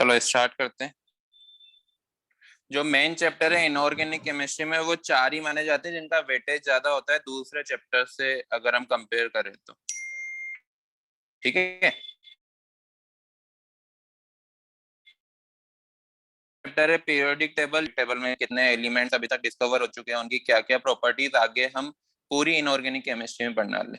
चलो स्टार्ट करते हैं। जो मेन चैप्टर है इनऑर्गेनिक केमिस्ट्री में वो 4 ही माने जाते हैं जिनका वेटेज ज्यादा होता है दूसरे चैप्टर से अगर हम कंपेयर करें तो। ठीक है, चैप्टर है पीरियोडिक टेबल। टेबल में कितने एलिमेंट्स अभी तक डिस्कवर हो चुके हैं, उनकी क्या क्या प्रॉपर्टीज आगे हम पूरी इनऑर्गेनिक केमिस्ट्री में पढ़ने वाले,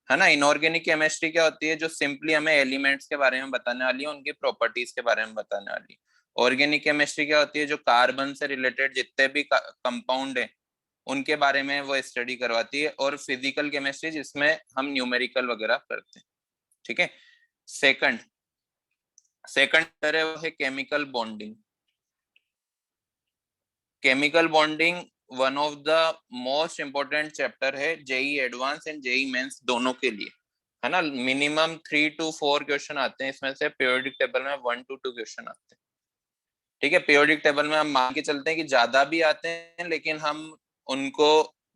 है ना। इनऑर्गेनिक केमिस्ट्री क्या होती है? जो सिंपली हमें एलिमेंट्स के बारे में बताने वाली है, उनकी प्रॉपर्टीज के बारे में बताने वाली है। ऑर्गेनिक केमिस्ट्री क्या होती है? जो कार्बन से रिलेटेड जितने भी कंपाउंड है उनके बारे में वो स्टडी करवाती है। और फिजिकल केमिस्ट्री जिसमें हम न्यूमेरिकल वगैरह करते हैं। ठीक है। सेकंड है वो है chemical bonding. Chemical bonding one of the most important chapter है JEE advance and JEE mains दोनों के लिए, है ना। मिनिमम 3 to 4 क्वेश्चन आते हैं इसमें से, पीरियोडिक टेबल में 1 to 2 क्वेश्चन आते हैं। ठीक है, पीरियोडिक टेबल में हम मान के चलते हैं कि ज्यादा भी आते हैं, लेकिन हम उनको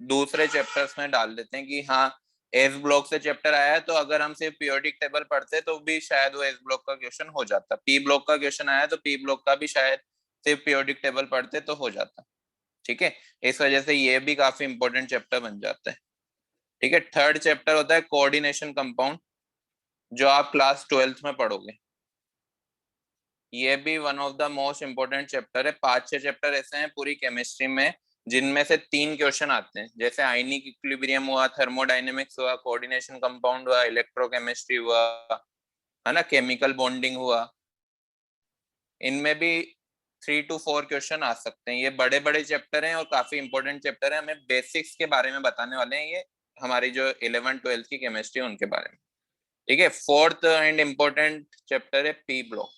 दूसरे चैप्टर्स में डाल देते हैं कि हाँ एस ब्लॉक से चैप्टर आया है, तो अगर हम सिर्फ पीरियोडिक टेबल पढ़ते तो भी शायद वो एस ब्लॉक का क्वेश्चन हो जाता। पी ब्लॉक का क्वेश्चन आया तो पी ब्लॉक का भी शायद सिर्फ पीरियोडिक टेबल पढ़ते तो हो जाता। ठीक है, इस वजह से ये भी काफी इंपॉर्टेंट चैप्टर बन जाता है। ठीक है, थर्ड चैप्टर होता है कोऑर्डिनेशन कंपाउंड, जो आप क्लास 12th में पढ़ोगे। ये भी one of the most important chapter है। 5-6 चैप्टर ऐसे हैं पूरी केमिस्ट्री में जिनमें से 3 क्वेश्चन आते हैं, जैसे आयनिक इक्विलिब्रियम हुआ, थर्मोडायनेमिक्स हुआ, कोऑर्डिनेशन कंपाउंड हुआ, इलेक्ट्रोकेमिस्ट्री हुआ, है ना, केमिकल बॉन्डिंग हुआ। इनमें भी 3 to 4 क्वेश्चन आ सकते हैं। ये बड़े बड़े चैप्टर हैं और काफी इंपॉर्टेंट चैप्टर है। हमें बेसिक्स के बारे में बताने वाले हैं, ये हमारी जो 11th-12th की केमिस्ट्री है उनके बारे में। ठीक है, फोर्थ एंड इम्पोर्टेंट चैप्टर है पी ब्लॉक।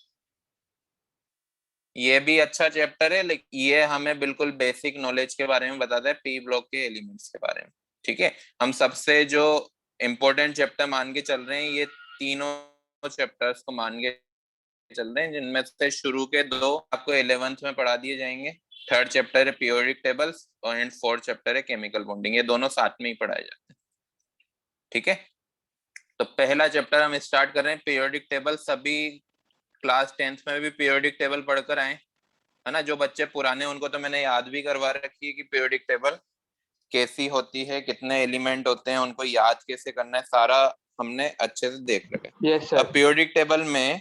ये भी अच्छा चैप्टर है, लेकिन ये हमें बिल्कुल बेसिक नॉलेज के बारे में बताता है, पी ब्लॉक के एलिमेंट्स के बारे में। ठीक है, हम सबसे जो इम्पोर्टेंट चैप्टर मान के चल रहे हैं, ये तीनों चैप्टर्स को मान के चल रहे हैं, जिनमें से शुरू के 2 आपको 11th में पढ़ा दिए जाएंगे। थर्ड चैप्टर है पीरियोडिक टेबल्स और फोर्थ चैप्टर है केमिकल बॉन्डिंग। ये दोनों साथ में ही पढ़ाए जाते हैं। ठीक है, तो पहला चैप्टर हम स्टार्ट कर रहे हैं पीरियोडिक टेबल। सभी क्लास 10th में भी पीरियोडिक टेबल पढ़कर आए, है ना। जो बच्चे पुराने उनको तो मैंने याद भी करवा रखी है कि पीरियोडिक टेबल कैसी होती है, कितने एलिमेंट होते हैं, उनको याद कैसे करना है, सारा हमने अच्छे से देख रखा है। yes, अब पीरियोडिक टेबल में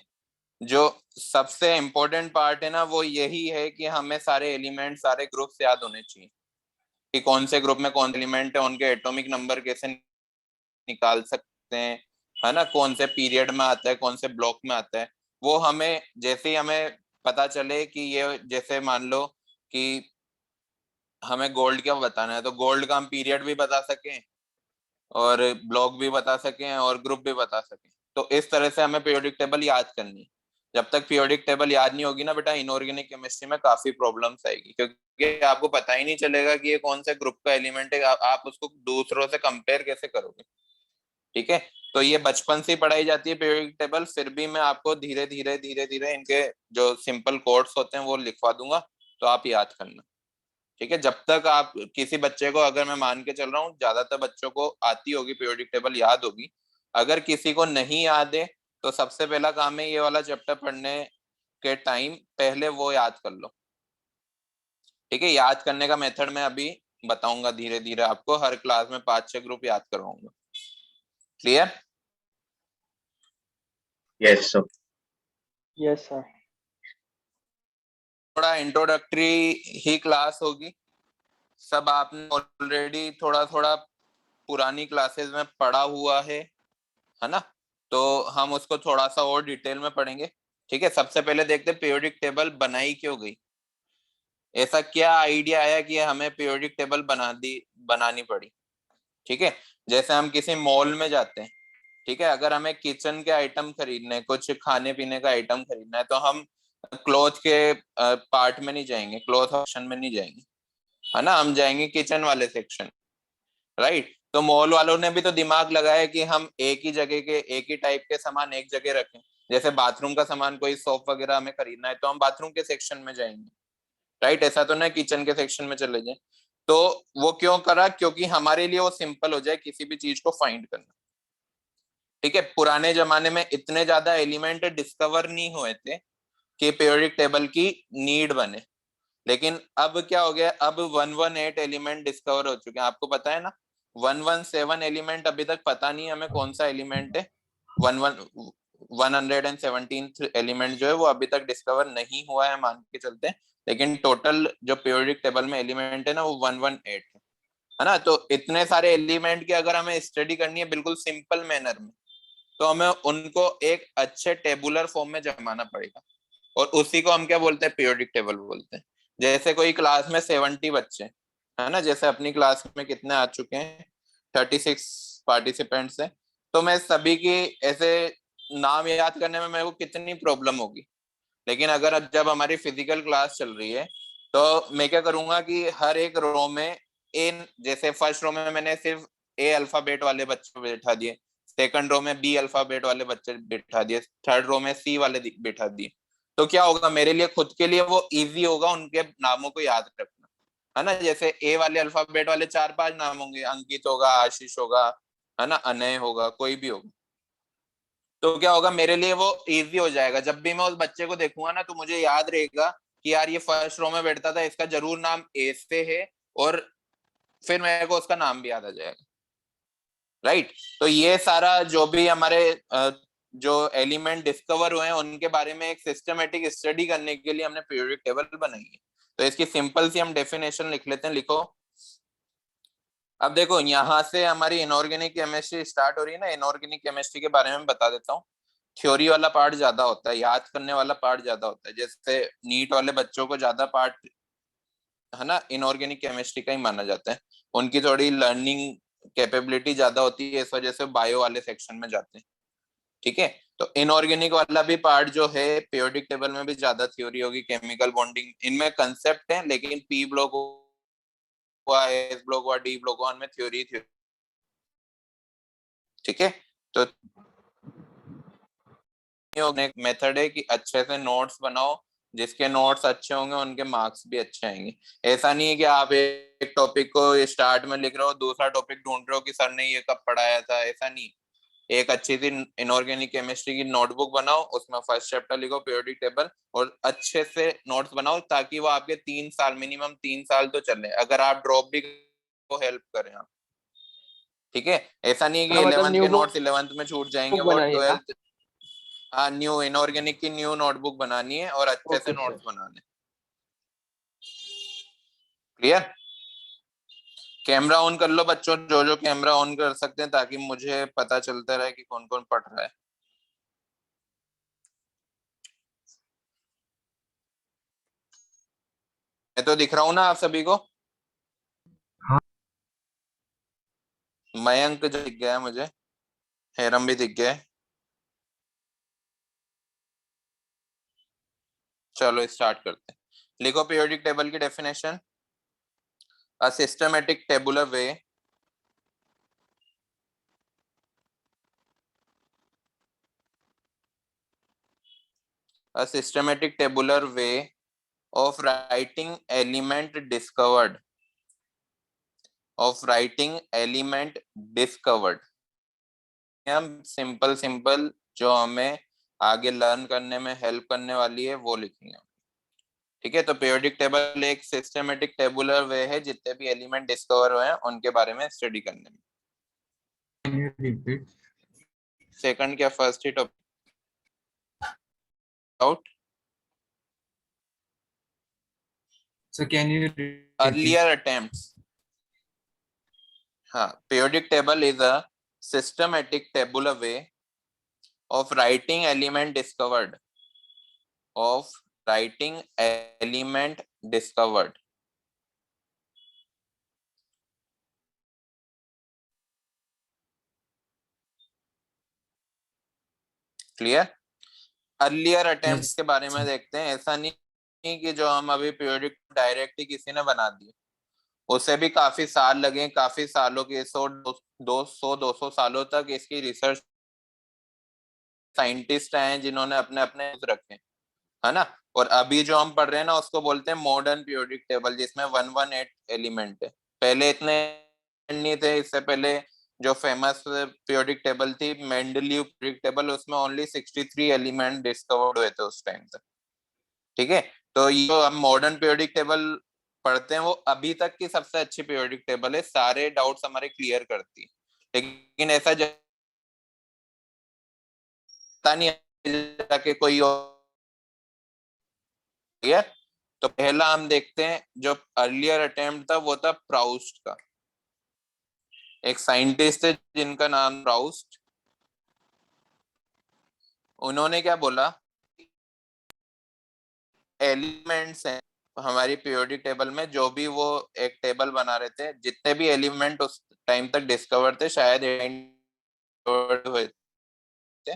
जो सबसे इम्पोर्टेंट पार्ट है ना, वो यही है कि हमें सारे एलिमेंट, सारे ग्रुप्स याद होने चाहिए कि कौन से ग्रुप में कौन एलिमेंट है, उनके एटॉमिक नंबर कैसे निकाल सकते हैं, है ना, कौन से पीरियड में आता है, कौन से ब्लॉक में आता है। वो हमें जैसे ही हमें पता चले कि ये, जैसे मान लो कि हमें गोल्ड क्या बताना है, तो गोल्ड का हम पीरियड भी बता सकें और ब्लॉक भी बता सकें और ग्रुप भी बता सकें। तो इस तरह से हमें पीरियोडिक टेबल याद करनी है। जब तक पीरियोडिक टेबल याद नहीं होगी ना बेटा, इनऑर्गेनिक केमिस्ट्री में काफी प्रॉब्लम्स आएगी, क्योंकि आपको पता ही नहीं चलेगा कि ये कौन से ग्रुप का एलिमेंट है। आप उसको दूसरों से कंपेयर कैसे करोगे? ठीक है, तो ये बचपन से ही पढ़ाई जाती है पीरियोडिक टेबल। फिर भी मैं आपको धीरे धीरे इनके जो सिंपल कोड्स होते हैं वो लिखवा दूंगा, तो आप याद करना। ठीक है, जब तक आप किसी बच्चे को, अगर मैं मान के चल रहा हूँ ज्यादातर बच्चों को आती होगी पीरियोडिक टेबल, याद होगी। अगर किसी को नहीं याद है तो सबसे पहला काम है ये वाला चैप्टर पढ़ने के टाइम पहले वो याद कर लो। ठीक है, याद करने का मेथड मैं अभी बताऊंगा धीरे धीरे आपको। हर क्लास में 5-6 ग्रुप याद करवाऊंगा। Clear? Yes sir. yes, sir. थोड़ा इंट्रोडक्टरी ही क्लास होगी। सब आपने ऑलरेडी थोड़ा थोड़ा पुरानी क्लासेस में पढ़ा हुआ है ना। तो हम उसको थोड़ा सा और डिटेल में पढ़ेंगे। ठीक है, सबसे पहले देखते हैं पीरियोडिक टेबल बनाई क्यों गई। ऐसा क्या आइडिया आया कि हमें पीरियोडिक टेबल बनानी पड़ी। ठीक है, जैसे हम किसी मॉल में जाते हैं, ठीक है, अगर हमें किचन के आइटम खरीदने, कुछ खाने पीने का आइटम खरीदना है, तो हम क्लॉथ के पार्ट में नहीं जाएंगे, क्लॉथ सेक्शन में नहीं जाएंगे, है ना, हम जाएंगे किचन वाले सेक्शन। राइट, तो मॉल वालों ने भी तो दिमाग लगाया कि हम एक ही जगह के, एक ही टाइप के सामान एक जगह रखें। जैसे बाथरूम का सामान, कोई सोप वगैरह हमें खरीदना है तो हम बाथरूम के सेक्शन में जाएंगे। राइट, ऐसा तो ना किचन के सेक्शन में चले जाए। तो वो क्यों करा? क्योंकि हमारे लिए वो सिंपल हो जाए किसी भी चीज को फाइंड करना। ठीक है, पुराने जमाने में इतने ज्यादा एलिमेंट डिस्कवर नहीं हुए थे, कि पीरियोडिक टेबल की नीड बने। लेकिन अब क्या हो गया, अब 118 एलिमेंट डिस्कवर हो चुके हैं, आपको पता है ना। 117 एलिमेंट अभी तक पता नहीं हमें कौन सा एलिमेंट है। 117 एलिमेंट जो है वो अभी तक डिस्कवर नहीं हुआ है, मान के चलते हैं। लेकिन टोटल जो पीरियोडिक टेबल में एलिमेंट है ना वो 118 है ना। तो इतने सारे एलिमेंट की अगर हमें स्टडी करनी है बिल्कुल सिंपल मैनर में, तो हमें उनको एक अच्छे टेबुलर फॉर्म में जमाना पड़ेगा, और उसी को हम क्या बोलते हैं, पीरियोडिक टेबल बोलते हैं। जैसे कोई क्लास में 70 बच्चे है ना, जैसे अपनी क्लास में कितने आ चुके हैं, 36 पार्टिसिपेंट्स हैं, तो मैं सभी की ऐसे नाम याद करने में मेरे को कितनी प्रॉब्लम होगी। लेकिन अगर जब हमारी फिजिकल क्लास चल रही है, तो मैं क्या करूंगा कि हर एक रो में जैसे फर्स्ट रो में मैंने सिर्फ ए अल्फाबेट वाले बच्चे बैठा दिए, सेकंड रो में बी अल्फाबेट वाले बच्चे बैठा दिए, थर्ड रो में सी वाले बैठा दिए। तो क्या होगा, मेरे लिए खुद के लिए वो इजी होगा उनके नामों को याद रखना, है ना। जैसे ए वाले अल्फाबेट वाले 4-5 नाम होंगे, अंकित होगा, आशीष होगा, है ना, अनय होगा, कोई भी होगा। तो क्या होगा, मेरे लिए वो इजी हो जाएगा। जब भी मैं उस बच्चे को देखूंगा ना, तो मुझे याद रहेगा कि यार ये फर्स्ट रो में बैठता था, इसका जरूर नाम ए से है, और फिर मेरे को उसका नाम भी याद आ जाएगा, राइट। तो ये सारा जो भी हमारे जो एलिमेंट डिस्कवर हुए हैं उनके बारे में एक सिस्टमेटिक स्टडी करने के लिए हमने पीरियोडिक टेबल बनाई है। तो इसकी सिंपल सी हम डेफिनेशन लिख लेते हैं, लिखो। अब देखो, यहाँ से हमारी इनऑर्गेनिक केमिस्ट्री स्टार्ट हो रही है ना। इनऑर्गेनिक केमिस्ट्री के बारे में बता देता हूँ। थ्योरी वाला पार्ट ज्यादा होता है, याद करने वाला पार्ट ज्यादा होता है। जैसे नीट वाले बच्चों को ज्यादा पार्ट है ना इनऑर्गेनिक केमिस्ट्री का ही माना जाता है, उनकी थोड़ी लर्निंग कैपेबिलिटी ज्यादा होती है, इस वजह से बायो वाले सेक्शन में जाते हैं, ठीक है। तो इनऑर्गेनिक वाला भी पार्ट जो है, पीरियोडिक टेबल में भी ज्यादा थ्योरी होगी, केमिकल बॉन्डिंग इनमें कंसेप्ट है, लेकिन पी ब्लॉक हुआ, एस ब्लॉक हुआ, डी ब्लॉक हुआ, उनमें थ्योरी, ठीक है। तो एक मेथड है कि अच्छे से नोट्स बनाओ, जिसके नोट्स अच्छे होंगे उनके मार्क्स भी अच्छे आएंगे। ऐसा नहीं है कि आप एक टॉपिक को स्टार्ट में लिख रहे हो, दूसरा टॉपिक ढूंढ रहे हो कि सर ने ये कब पढ़ाया था, ऐसा नहीं। एक अच्छी सी इनऑर्गेनिक केमिस्ट्री की नोटबुक बनाओ, उसमें फर्स्ट चैप्टर लिखो पीरियोडिक टेबल, और अच्छे से नोट्स बनाओ, ताकि वो आपके 3 साल, मिनिमम 3 साल तो चले, अगर आप ड्रॉप भी को हेल्प करें आप, ठीक है। ऐसा नहीं है कि हाँ, मतलब 11th न्यू के नोट्स बुक 11th में छूट जाएंगे, वो बनाई है ना। 12th। हाँ, न्यू इनऑर्गेनिक की न्यू नोटबुक बनानी है और अच्छे से ओके नोट्स सर। बनाने। क्लियर। कैमरा ऑन कर लो बच्चों, जो जो कैमरा ऑन कर सकते हैं, ताकि मुझे पता चलता रहे कि कौन कौन पढ़ रहा है। मैं तो दिख रहा हूँ ना आप सभी को। हाँ। मयंक जो दिख गया है मुझे, हेरम भी दिख गया है। चलो स्टार्ट करते हैं। लिखो पीरियोडिक टेबल की definition. A systematic tabular way a systematic tabular way of writing element discovered, of writing element discovered। हम सिंपल सिंपल जो हमें आगे लर्न करने में हेल्प करने वाली है वो लिखेंगे, ठीक है। तो पीरियोडिक टेबल एक सिस्टमेटिक टेबुलर वे है जितने भी एलिमेंट डिस्कवर हुए हैं उनके बारे में स्टडी करने में। Can you repeat? सेकंड क्या फर्स्ट ही topic out. So can you repeat? Earlier attempts. हाँ, periodic table is a systematic tabular way of writing element discovered, of writing element discovered। Clear. Earlier attempts Yes. के बारे में देखते हैं। ऐसा नहीं कि जो हम अभी पीरियोडिक डायरेक्ट ही किसी ने बना दिए, उसे भी काफी साल लगे, काफी सालों के 100-200 सालों तक इसकी रिसर्च साइंटिस्ट हैं जिन्होंने अपने अपने रखे, है ना। और अभी जो हम पढ़ रहे हैं ना उसको बोलते हैं मॉडर्न पीरियोडिक टेबल, जिसमें 118 एलिमेंट है। पहले इतने नहीं थे। इससे पहले जो फेमस पीरियोडिक टेबल थी, मेंडलीव पीरियोडिक टेबल, उसमें ओनली 63 एलिमेंट डिस्कवर्ड हुए थे उस टाइम तक, ठीक है, तो ये जो हम मॉडर्न पीरियोडिक टेबल पढ़ते हैं वो अभी तक की सबसे अच्छी पीरियोडिक टेबल है, सारे डाउट्स हमारे क्लियर करती है। लेकिन ऐसा जाता नहीं जाके कोई और। तो पहला हम देखते हैं, जो अर्लियर अटेम्प्ट था वो था प्राउस्ट का। एक साइंटिस्ट है जिनका नाम प्राउस्ट। उन्होंने क्या बोला, एलिमेंट्स हैं हमारी पीरियोडिक टेबल में, जो भी वो एक टेबल बना रहे थे, जितने भी एलिमेंट उस टाइम तक डिस्कवर थे, शायद हुए थे,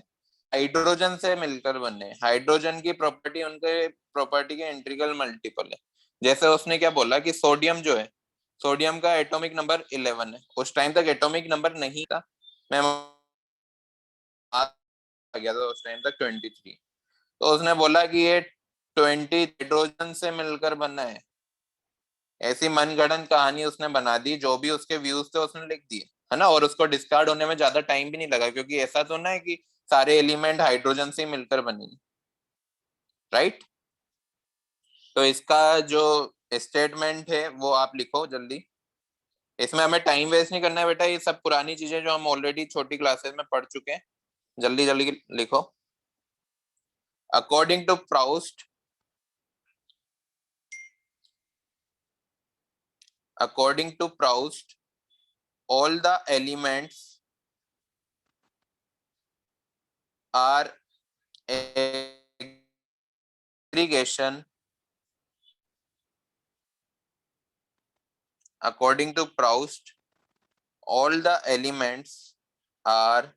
हाइड्रोजन से मिलकर बने। हाइड्रोजन की प्रॉपर्टी उनके प्रॉपर्टी के इंटीग्रल मल्टीपल है। जैसे उसने क्या बोला कि सोडियम जो है, सोडियम का एटॉमिक नंबर 11 है, उस टाइम तक एटॉमिक नंबर नहीं था, मैं आ गया था उस टाइम तक 23। तो उसने बोला कि ये 20 हाइड्रोजन से मिलकर बना है। ऐसी मनगढ़ंत कहानी उसने बना दी, जो भी उसके व्यूज थे उसने लिख दिए, है ना। और उसको डिस्कार्ड होने में ज्यादा टाइम भी नहीं लगा, क्योंकि ऐसा तो ना है कि सारे एलिमेंट हाइड्रोजन से मिलकर बनेंगे, राइट। तो इसका जो स्टेटमेंट है वो आप लिखो जल्दी। इसमें हमें टाइम वेस्ट नहीं करना है बेटा, ये सब पुरानी चीजें जो हम ऑलरेडी छोटी क्लासेस में पढ़ चुके हैं, जल्दी जल्दी लिखो। According to Proust, according to Proust, all the elements are aggregation. According to Proust, all the elements are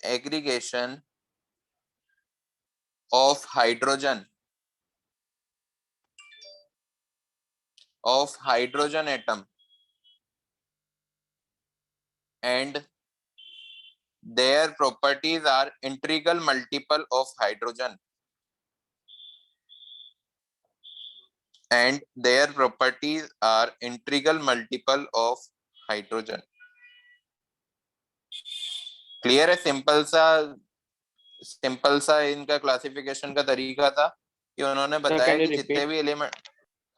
aggregation of hydrogen atom, and their properties are integral multiple of hydrogen, and their properties are integral multiple of hydrogen. Clear है? Simple सा इनका classification का तरीका था कि उन्होंने बताया can you कि जितने repeat? भी एलिमेंट,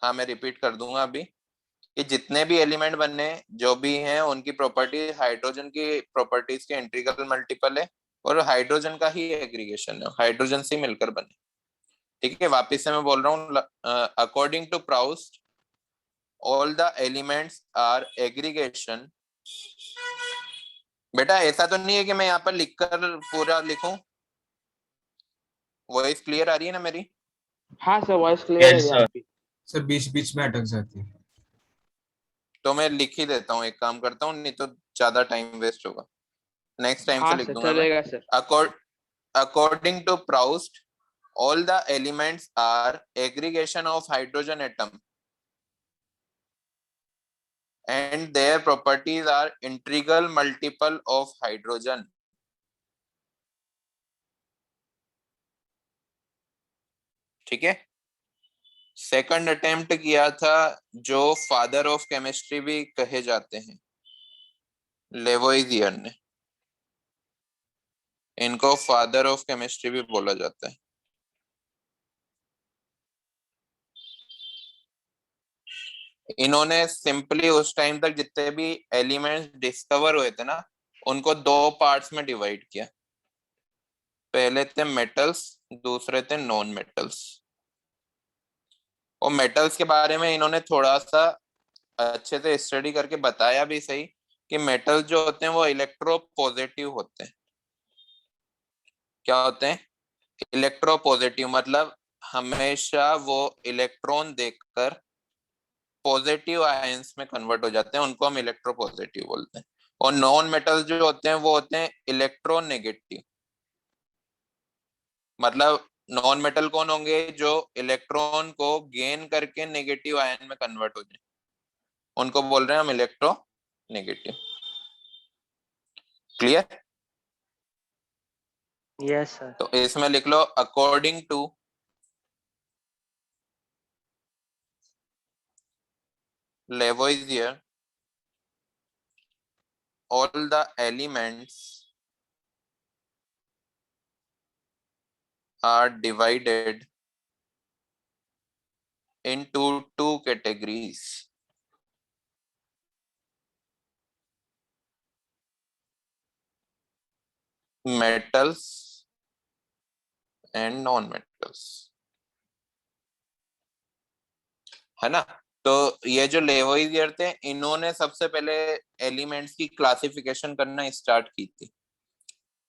हाँ मैं रिपीट कर दूंगा अभी, कि जितने भी एलिमेंट बनने जो भी हैं उनकी प्रॉपर्टी हाइड्रोजन की प्रॉपर्टीज के इंटीग्रल मल्टीपल है, और हाइड्रोजन का ही एग्रीगेशन है, हाइड्रोजन से मिलकर बने। ठीक है, वापिस से मैं बोल रहा हूँ, according to Proust all the elements are aggregation. बेटा ऐसा तो नहीं है कि मैं यहाँ पर लिखकर पूरा लिखूं? वॉइस क्लियर आ रही है ना मेरी? हाँ सर, वॉइस क्लियर है Yes, sir. आपकी। सर बीच बीच में अटक जाती है। तो मैं लिख ही देता हूँ, एक काम करता हूँ, नहीं तो ज्यादा टाइम वेस्ट होगा, नेक्स्ट टाइम से हाँ लिख सर, दूंगा मैं। चलेगा sir. According to Proust all the elements are aggregation of hydrogen atom and their properties are integral multiple of hydrogen. ठीक है, सेकंड अटेम्प्ट किया था जो फादर ऑफ केमिस्ट्री भी कहे जाते हैं, लेवोइजियर ने, इनको फादर ऑफ केमिस्ट्री भी बोला जाता है। इन्होंने सिंपली उस टाइम तक जितने भी एलिमेंट्स डिस्कवर हुए थे ना, उनको दो पार्ट्स में डिवाइड किया। पहले थे मेटल्स, दूसरे थे नॉन मेटल्स। और मेटल्स के बारे में इन्होंने थोड़ा सा अच्छे से स्टडी करके बताया भी सही कि मेटल्स जो होते हैं वो इलेक्ट्रो पॉजिटिव होते हैं। क्या होते हैं? इलेक्ट्रो पॉजिटिव, मतलब हमेशा वो इलेक्ट्रॉन देखकर पॉजिटिव आयंस में कन्वर्ट हो जाते हैं, उनको हम इलेक्ट्रो पॉजिटिव बोलते हैं। और नॉन मेटल्स जो होते हैं वो होते हैं इलेक्ट्रो नेगेटिव। मतलब नॉन मेटल कौन होंगे? जो इलेक्ट्रॉन को गेन करके नेगेटिव आयन में कन्वर्ट हो जाए, उनको बोल रहे हैं हम electronegative. Clear? Yes sir. तो इसमें लिख लो, according to Lavoisier all the elements are divided into two categories. Metals and non-metals, है ना। तो ये जो लेवोइजियर थे, इन्होंने सबसे पहले एलिमेंट्स की क्लासिफिकेशन करना स्टार्ट की थी।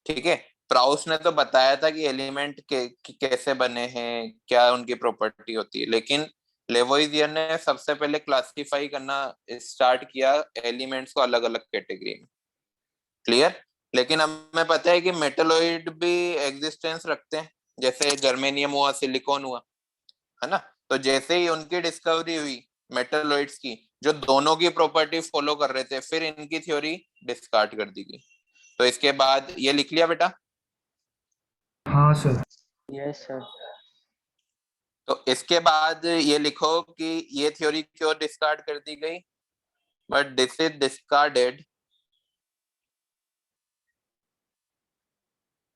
ठीक है, प्राउस ने तो बताया था कि एलिमेंट कैसे बने हैं, क्या उनकी प्रॉपर्टी होती है, लेकिन लेवोइजियर ने सबसे पहले क्लासिफाई करना स्टार्ट किया एलिमेंट्स को अलग अलग कैटेगरी में। क्लियर। लेकिन हमें पता है कि मेटलोइड भी एग्जिस्टेंस रखते हैं, जैसे जर्मेनियम हुआ, सिलिकॉन हुआ, है ना। तो जैसे ही उनकी डिस्कवरी हुई मेटलोइड्स की, जो दोनों की प्रॉपर्टी फॉलो कर रहे थे, फिर इनकी थ्योरी डिस्कार्ड कर दी गई। तो इसके बाद ये लिख लिया बेटा। हाँ सर। Yes, sir. तो इसके बाद ये लिखो कि ये थ्योरी क्यों डिस्कार्ड कर दी गई, but this is discarded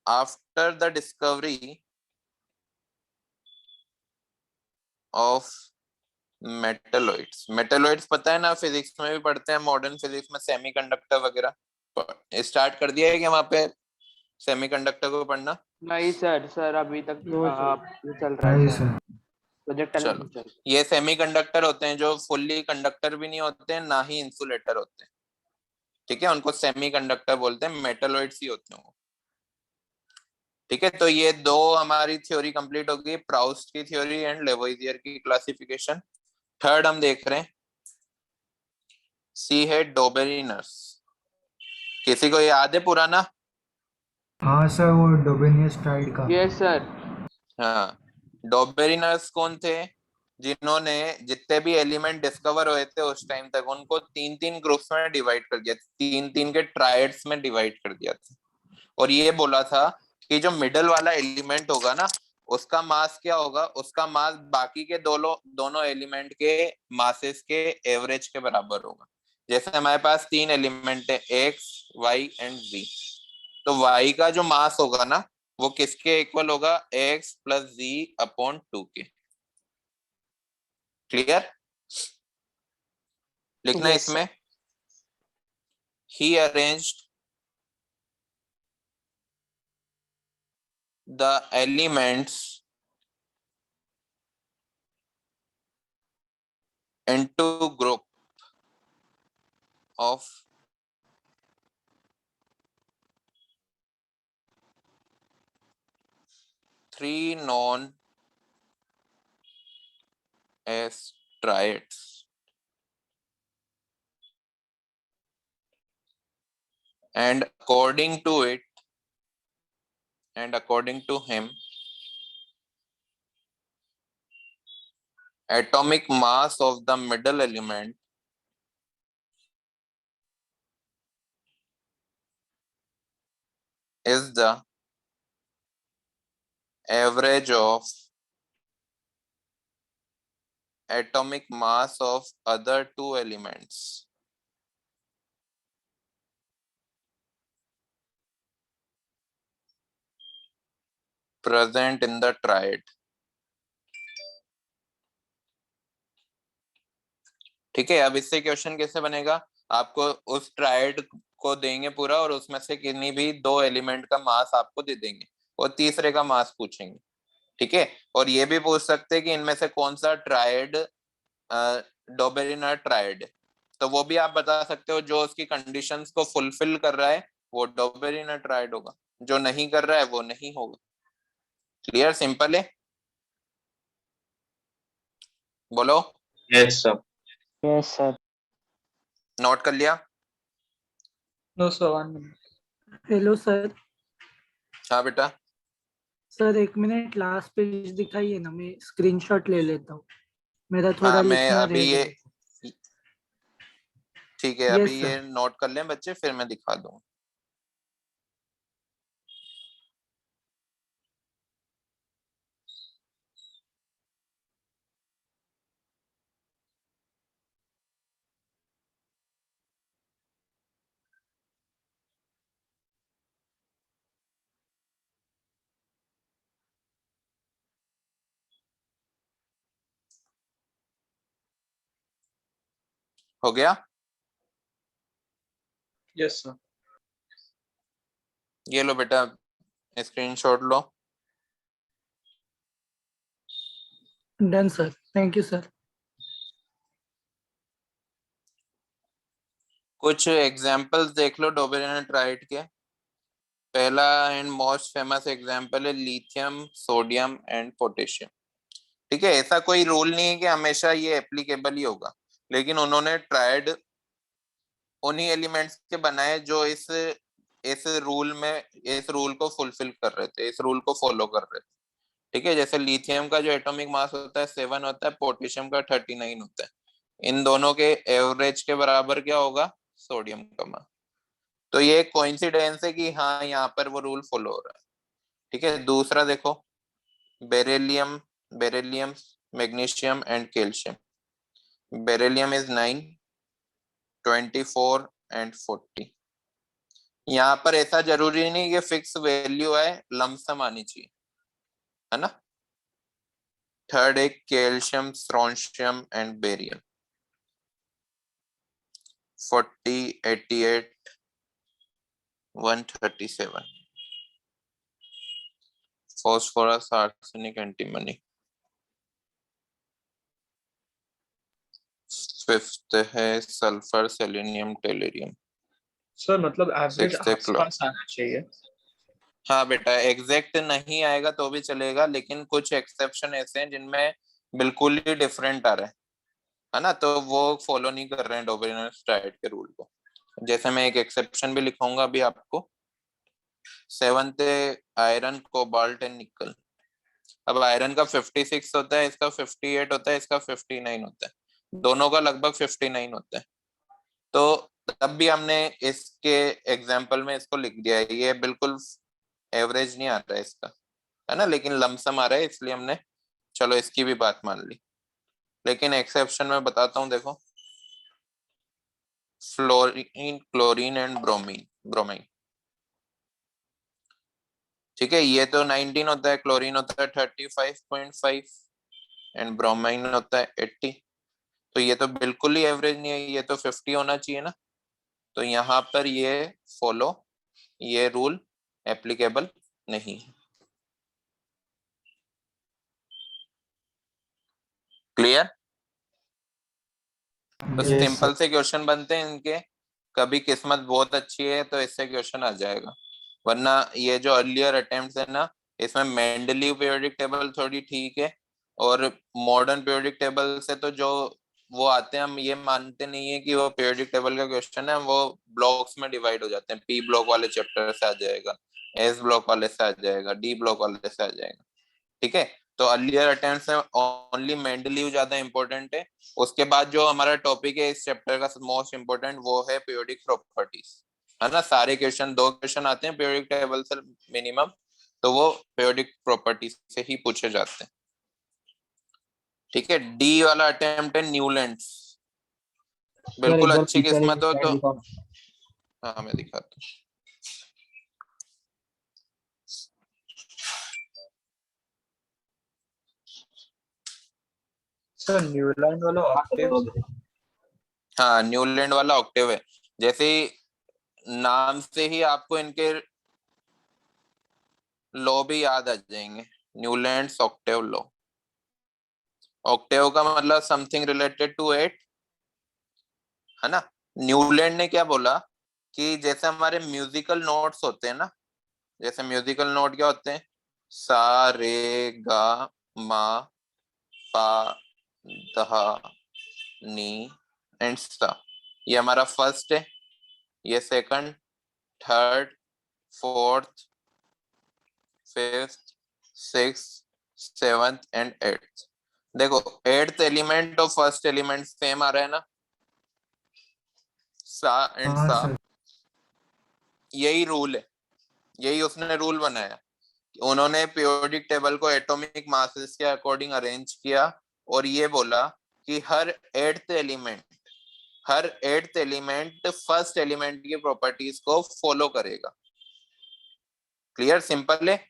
after the discovery of metalloids. Metalloids पता है ना, फिजिक्स में भी पढ़ते हैं, मॉडर्न फिजिक्स में सेमीकंडक्टर वगैरह स्टार्ट कर दिया है कि वहां पे सेमीकंडक्टर को पढ़ना। नहीं सर, सर अभी तक No, sir. ये चल रहा है नहीं सर, सर। प्रोजेक्ट चलो, एनालिसिस चल ये सेमीकंडक्टर होते हैं जो फुल्ली कंडक्टर भी नहीं होते हैं, ना ही इंसुलेटर होते हैं। ठीक है, उनको सेमीकंडक्टर बोलते हैं, मेटलोइड्स ही होते हैं वो। ठीक है, तो ये दो हमारी थ्योरी कंप्लीट हो गई, प्राउस्ट की थ्योरी एंड लेवोइजियर की क्लासिफिकेशन। थर्ड हम देख रहे हैं, सी है डोबेरिनर्स। किसी को याद है पुराना? हाँ सर, वो डोबेनियस ट्राइड का। Yes sir. हाँ, डॉबेरिनर्स कौन थे? जिन्होंने जितने भी एलिमेंट डिस्कवर हुए थे उस टाइम तक, उनको तीन तीन ग्रुप्स में डिवाइड कर दिया, तीन तीन के ट्रायड्स में डिवाइड कर दिया था। और ये बोला था कि जो मिडल वाला एलिमेंट होगा ना, उसका मास क्या होगा, उसका मास बाकी के दोनों दोनों एलिमेंट के मासेस के एवरेज के बराबर होगा। जैसे हमारे पास तीन एलिमेंट है, एक्स, वाई एंड जी। तो y का जो मास होगा ना, वो किसके इक्वल होगा? x प्लस जी अपॉन 2 के। क्लियर? लिखना Yes, इसमें, he arranged the elements into group of 3 known as triads, and according to him, atomic mass of the middle element is the average of atomic mass of other two elements present in the triad. ठीक है, अब इससे question कैसे बनेगा? आपको उस triad को देंगे पूरा, और उसमें से किन्हीं भी दो एलिमेंट का मास आपको दे देंगे, और तीसरे का मास पूछेंगे। ठीक है, और ये भी पूछ सकते हैं कि इनमें से कौन सा ट्रायड डोबेरिनर ट्रायड है। तो वो भी आप बता सकते हो, जो उसकी कंडीशंस को फुलफिल कर रहा है वो डोबेरिनर ट्रायड होगा, जो नहीं कर रहा है वो नहीं होगा। क्लियर? सिंपल है, बोलो। Yes sir. yes sir. Note कर लिया? No sir, 1 minute. Hello sir. हाँ बेटा। सर 1 मिनट, लास्ट पेज दिखाइए ना, मैं स्क्रीनशॉट ले लेता हूँ, मेरा थोड़ा हाँ, मैं लिखना अभी रह ये, गया। ठीक है, यस अभी सर। ये नोट कर लें बच्चे, फिर मैं दिखा दूंगा। हो गया? Yes, sir. ये लो बेटा, screenshot low. Done sir, thank you sir. कुछ एग्जांपल्स देख लो डोबेरेनेट के। पहला एंड मोस्ट फेमस एग्जांपल है लिथियम, सोडियम एंड पोटेशियम। ठीक है, ऐसा कोई रूल नहीं है कि हमेशा ये एप्लीकेबल ही होगा, लेकिन उन्होंने ट्राइड उन्हीं एलिमेंट्स के बनाए जो इस रूल को फुलफिल कर रहे थे, इस रूल को फॉलो कर रहे थे। ठीक है, जैसे लिथियम का जो एटॉमिक मास होता है 7 होता है, पोटेशियम का 39 होता है। इन दोनों के एवरेज के बराबर क्या होगा? सोडियम का मास। तो ये कोइंसिडेंस है कि हाँ यहाँ पर वो रूल फॉलो हो रहा है। ठीक है, दूसरा देखो, beryllium, magnesium and calcium. Beryllium is 9, 24 and 40। यहाँ पर ऐसा जरूरी नहीं कि फिक्स वैल्यू आए, लमसम आनी चाहिए, है ना। थर्ड है calcium, strontium and barium. 40, 88, 137। Phosphorus, arsenic, antimony. Fifth है सल्फर, सेलेनियम, टेलरियम। सर मतलब एवरेज सिक्स्थ है आसपास आना चाहिए। हाँ बेटा, एग्जैक्ट नहीं आएगा तो भी चलेगा, लेकिन कुछ एक्सेप्शन ऐसे हैं जिनमें बिल्कुल ही डिफरेंट आ रहा है ना, तो वो फॉलो नहीं कर रहे हैं डोबेरेनेट के रूल को। जैसे मैं एक एक्सेप्शन भी लिखूंगा अभी आपको। 7th आयरन, कोबाल्ट एंड निकल। अब आयरन का 56 होता है, इसका 58 होता है, इसका 59 होता है, दोनों का लगभग 59 होता है। तो तब भी हमने इसके एग्जाम्पल में इसको लिख दिया है, ये बिल्कुल एवरेज नहीं आ रहा है इसका, है ना, लेकिन लमसम आ रहा है, इसलिए हमने चलो इसकी भी बात मान ली। लेकिन एक्सेप्शन में बताता हूँ, देखो, फ्लोरीन, क्लोरीन एंड ब्रोमाइन। ठीक है, ये तो 19 होता है, क्लोरीन होता है 35.5 एंड ब्रोमाइन होता है 80। तो ये तो बिल्कुल ही एवरेज नहीं है, ये तो 50 होना चाहिए ना। तो यहाँ पर ये रूल एप्लीकेबल नहीं है। क्लियर? तो Yes, सिंपल से क्वेश्चन बनते हैं इनके। कभी किस्मत बहुत अच्छी है तो इससे क्वेश्चन आ जाएगा, वरना ये जो अर्लियर अटेम्प्ट्स है ना, इसमें मेंडलीव पीरियोडिक टेबल थोड़ी ठीक है, और मॉडर्न पीरियोडिक टेबल से तो जो वो आते हैं, हम ये मानते नहीं है कि वो पीरियोडिक टेबल का क्वेश्चन है, वो ब्लॉक्स में डिवाइड हो जाते हैं। पी ब्लॉक वाले चैप्टर से आ जाएगा, एस ब्लॉक वाले से आ जाएगा, डी ब्लॉक वाले से आ जाएगा। ठीक है, तो अर्लियर अटेम्प्ट्स में ओनली मेंडलीव ज्यादा इंपॉर्टेंट है। उसके बाद जो हमारा टॉपिक है इस चैप्टर का मोस्ट इंपॉर्टेंट, वो है पीरियोडिक प्रॉपर्टीज, है ना। सारे क्वेश्चन, 2 क्वेश्चन आते हैं पीरियोडिक टेबल से मिनिमम, तो वो पीरियोडिक प्रॉपर्टीज से ही पूछे जाते हैं। ठीक है, डी वाला अटेम्प्ट है न्यूलैंड्स। बिल्कुल अच्छी किस्मत हो तो, हाँ मैं दिखाता हूँ। सर न्यूलैंड वाला ऑक्टेव। हाँ, न्यूलैंड वाला ऑक्टेव है। जैसे नाम से ही आपको इनके लॉ भी याद आ जाएंगे। Newlands Octave law. ऑक्टेव का मतलब समथिंग रिलेटेड टू 8, है ना। न्यूलैंड ने क्या बोला कि जैसे हमारे म्यूजिकल नोट्स होते हैं ना, जैसे म्यूजिकल नोट क्या होते हैं? सा, रे, गा, मा, पा, धा, नी एंड सा। ये हमारा फर्स्ट है, ये second, third, fourth, fifth, six, seventh and eighth. देखो, 8th एलिमेंट और फर्स्ट एलिमेंट सेम आ रहा है ना, सा एंड हाँ सा। सर। यही रूल है, यही उसने रूल बनाया। उन्होंने पीरियोडिक टेबल को एटॉमिक मासेस के अकॉर्डिंग अरेंज किया, और ये बोला कि हर 8th एलिमेंट फर्स्ट एलिमेंट की प्रॉपर्टीज को फॉलो करेगा। क्लियर, सिंपल है।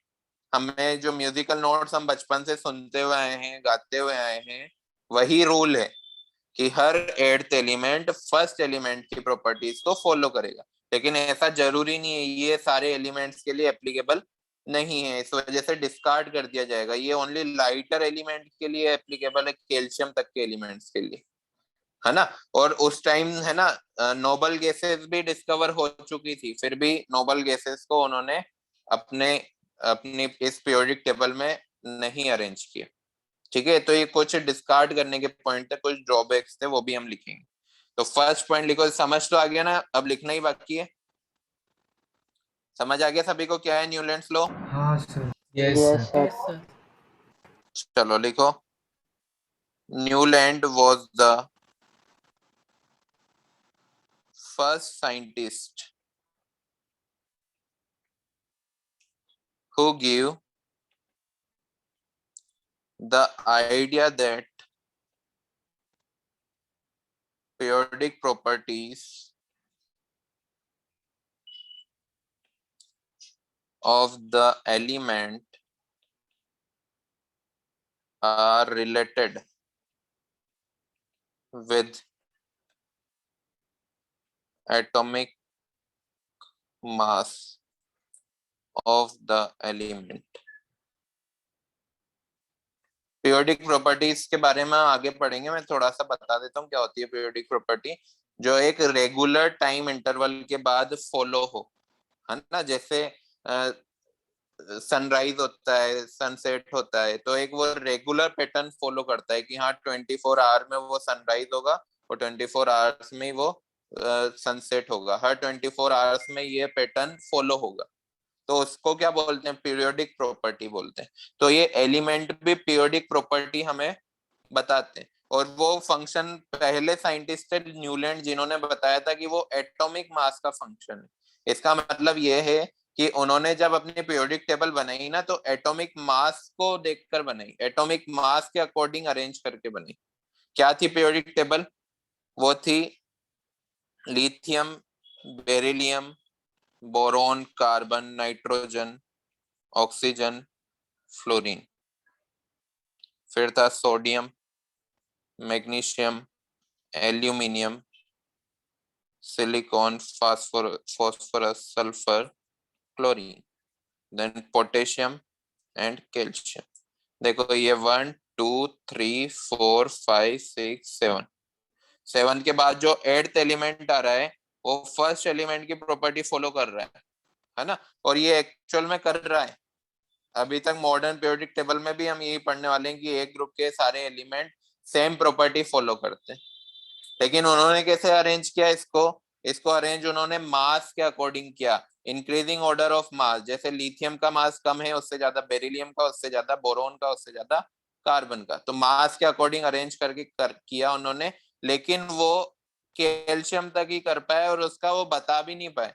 हमें जो म्यूजिकल नोट्स हम बचपन से सुनते हुए आए हैं, गाते हुए आए हैं, वही रूल है कि हर एट्थ एलिमेंट फर्स्ट एलिमेंट की प्रॉपर्टीज को फॉलो करेगा, लेकिन ऐसा जरूरी नहीं है, ये सारे एलिमेंट्स के लिए एप्लीकेबल नहीं है, इस वजह से डिस्कार्ड कर दिया जाएगा। ये ओनली लाइटर एलिमेंट के लिए एप्लीकेबल है, कैल्शियम तक के एलिमेंट्स के लिए, है ना। और उस टाइम है ना नोबल गैसेस भी डिस्कवर हो चुकी थी, फिर भी नोबल गैसेस को उन्होंने अपने अपनी इस पीरियोडिक टेबल में नहीं अरेंज किया। ठीक है, तो ये कुछ डिस्कार्ड करने के पॉइंट थे, कुछ ड्रॉबैक्स थे, वो भी हम लिखेंगे। तो फर्स्ट पॉइंट लिखो, समझ तो आ गया ना, अब लिखना ही बाकी है। समझ आ गया सभी को क्या है न्यूलैंड्स लॉ? हाँ sir. Yes yes sir. Yes sir. Sir. चलो लिखो, Newland was the first scientist who gave the idea that periodic properties of the element are related with atomic mass of the element। Periodic properties के बारे में आगे पढ़ेंगे, मैं थोड़ा सा बता देता हूँ क्या होती है पीरियोडिक प्रॉपर्टी। जो एक रेगुलर टाइम इंटरवल के बाद फॉलो हो, है ना। जैसे सनराइज होता है, सनसेट होता है, तो एक वो रेगुलर पैटर्न फॉलो करता है कि हाँ 24 आवर में वो सनराइज होगा और 24 आवर्स में वो सनसेट होगा, हर 24 आवर्स में ये पैटर्न फॉलो होगा। तो उसको क्या बोलते हैं? पीरियोडिक प्रॉपर्टी बोलते हैं। तो ये एलिमेंट भी पीरियोडिक प्रॉपर्टी हमें बताते हैं। और वो फंक्शन पहले साइंटिस्ट थे न्यूलैंड, जिन्होंने बताया था कि वो एटॉमिक मास का फंक्शन है। इसका मतलब ये है कि उन्होंने जब अपनी पीरियोडिक टेबल बनाई ना, तो एटॉमिक मास को देखकर बनाई, एटॉमिक मास के अकॉर्डिंग अरेंज करके बनी। क्या थी पीरियोडिक टेबल? वो थी lithium, beryllium, boron, carbon, nitrogen, oxygen, fluorine. फिर था sodium, magnesium, aluminium, silicon, phosphorus, sulphur, chlorine, then potassium and calcium. देखो ये 1 2 3 4 5 6 7, 7 के बाद जो एट्थ एलिमेंट आ रहा है वो फर्स्ट एलिमेंट की प्रॉपर्टी फॉलो कर रहा है ना। और ये एक्चुअल में कर रहा है। अभी तक मॉडर्न पीरियोडिक टेबल में भी हम यही पढ़ने वाले हैं कि एक ग्रुप के सारे एलिमेंट सेम प्रॉपर्टी फॉलो करते हैं। लेकिन उन्होंने कैसे अरेंज किया इसको? इसको अरेंज उन्होंने मास के अकॉर्डिंग किया, इंक्रीजिंग ऑर्डर ऑफ मास। जैसे लिथियम का मास कम है, उससे ज्यादा बेरिलियम का, उससे ज्यादा बोरोन का, उससे ज्यादा कार्बन का। तो मास के अकॉर्डिंग अरेंज करके किया उन्होंने। लेकिन वो कैल्शियम तक ही कर पाए, और उसका वो बता भी नहीं पाए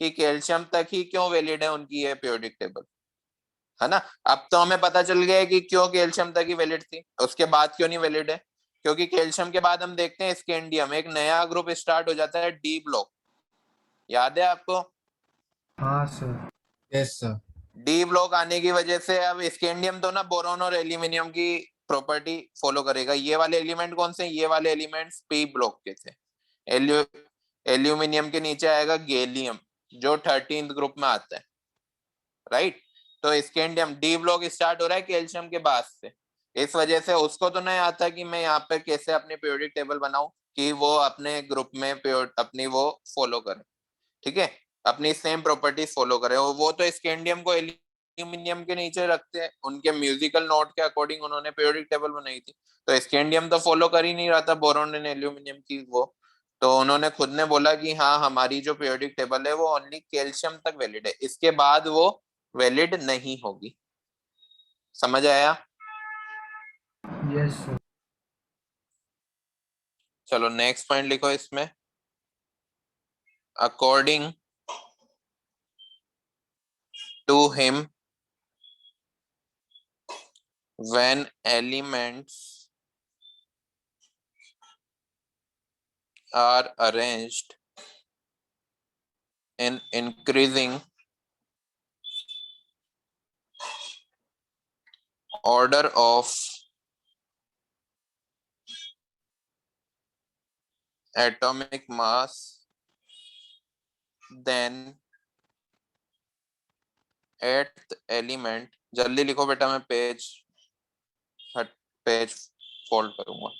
कि कैल्शियम तक ही क्यों वैलिड है उनकी ये पीरियोडिक टेबल, है ना। अब तो हमें पता चल गया है कि क्यों कैल्शियम तक ही वैलिड थी, उसके बाद क्यों नहीं वैलिड है। क्योंकि कैल्शियम के बाद हम देखते हैं स्कैंडियम, एक नया ग्रुप स्टार्ट हो जाता है, डी ब्लॉक। याद है आपको? हाँ sir. Yes sir. D block आने की वजह से अब स्कैंडियम तो ना बोरॉन और एल्यूमिनियम की प्रॉपर्टी फॉलो करेगा। ये वाले एलिमेंट कौन से? ये वाले एलिमेंट्स पी ब्लॉक के थे। एल्यू एल्यूमिनियम के नीचे आएगा गैलियम, जो 13th ग्रुप में आता है, राइट। तो स्कैंडियम डी ब्लॉक स्टार्ट हो रहा है कैल्शियम के बाद से। इस वजह से उसको तो नहीं आता कि मैं यहाँ पे कैसे अपनी पीरियोडिक टेबल बनाऊं कि वो अपने ग्रुप में अपनी वो फॉलो करे, ठीक है, अपनी सेम प्रॉपर्टीज फॉलो करे। और वो तो स्कैंडियम को एल्यूमिनियम के नीचे रखते हैं, उनके म्यूजिकल नोट के अकॉर्डिंग उन्होंने पीरियोडिक टेबल बनाई थी। तो स्कैंडियम तो फॉलो कर ही नहीं रहा था बोरॉन एंड एल्यूमिनियम की वो। तो उन्होंने खुद ने बोला कि हाँ हमारी जो पीरियोडिक टेबल है वो ओनली कैल्शियम तक वैलिड है, इसके बाद वो वैलिड नहीं होगी। समझ आया? Yes sir. चलो नेक्स्ट पॉइंट लिखो इसमें, according to him when elements are arranged in increasing order of atomic mass, then eighth element, जल्दी लिखो बेटा, मैं पेज फोल्ड करूंगा।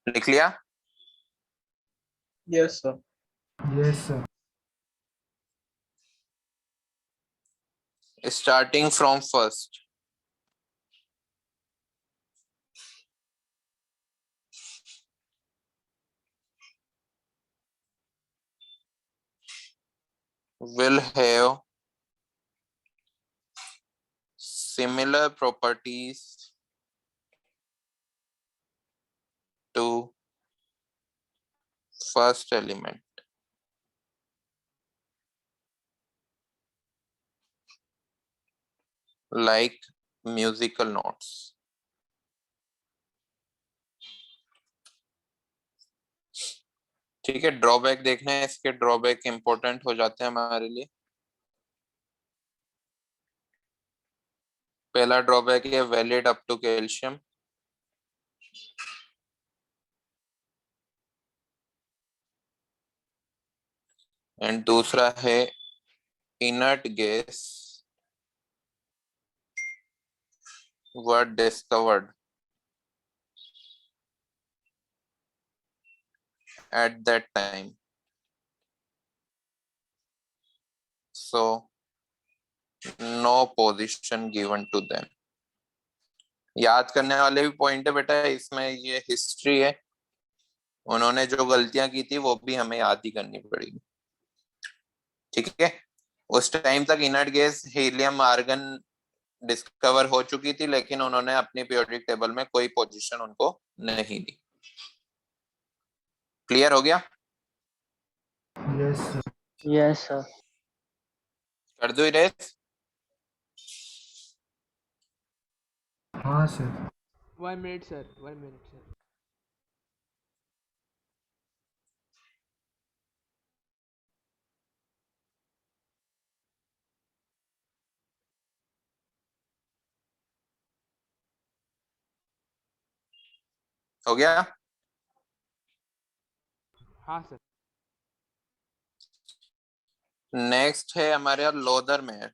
लिख लिया? Yes, sir. Yes, sir. Starting from first, will have similar properties to first element. Like musical notes. ठीक है, drawback देखना है, इसके ड्रॉबैक इंपॉर्टेंट हो जाते हैं हमारे लिए। पहला ड्रॉबैक है valid up to calcium, and दूसरा है inert gas were discovered at that time, so no position given to them. याद करने वाले भी पॉइंट है बेटा इसमें, ये हिस्ट्री है, उन्होंने जो गलतियां की थी वो भी हमें याद ही करनी पड़ेगी। ठीक है, उस टाइम तक inert gas helium argon discover हो चुकी थी, लेकिन उन्होंने अपनी पीरियोडिक टेबल में कोई पोजीशन उनको नहीं दी। क्लियर हो गया? Yes, sir. Yes, sir. कर दो इरेज? हाँ sir. 1 minute, sir. 1 minute, sir. हो गया? हाँ सर। नेक्स्ट है हमारे यहाँ Lothar Meyer.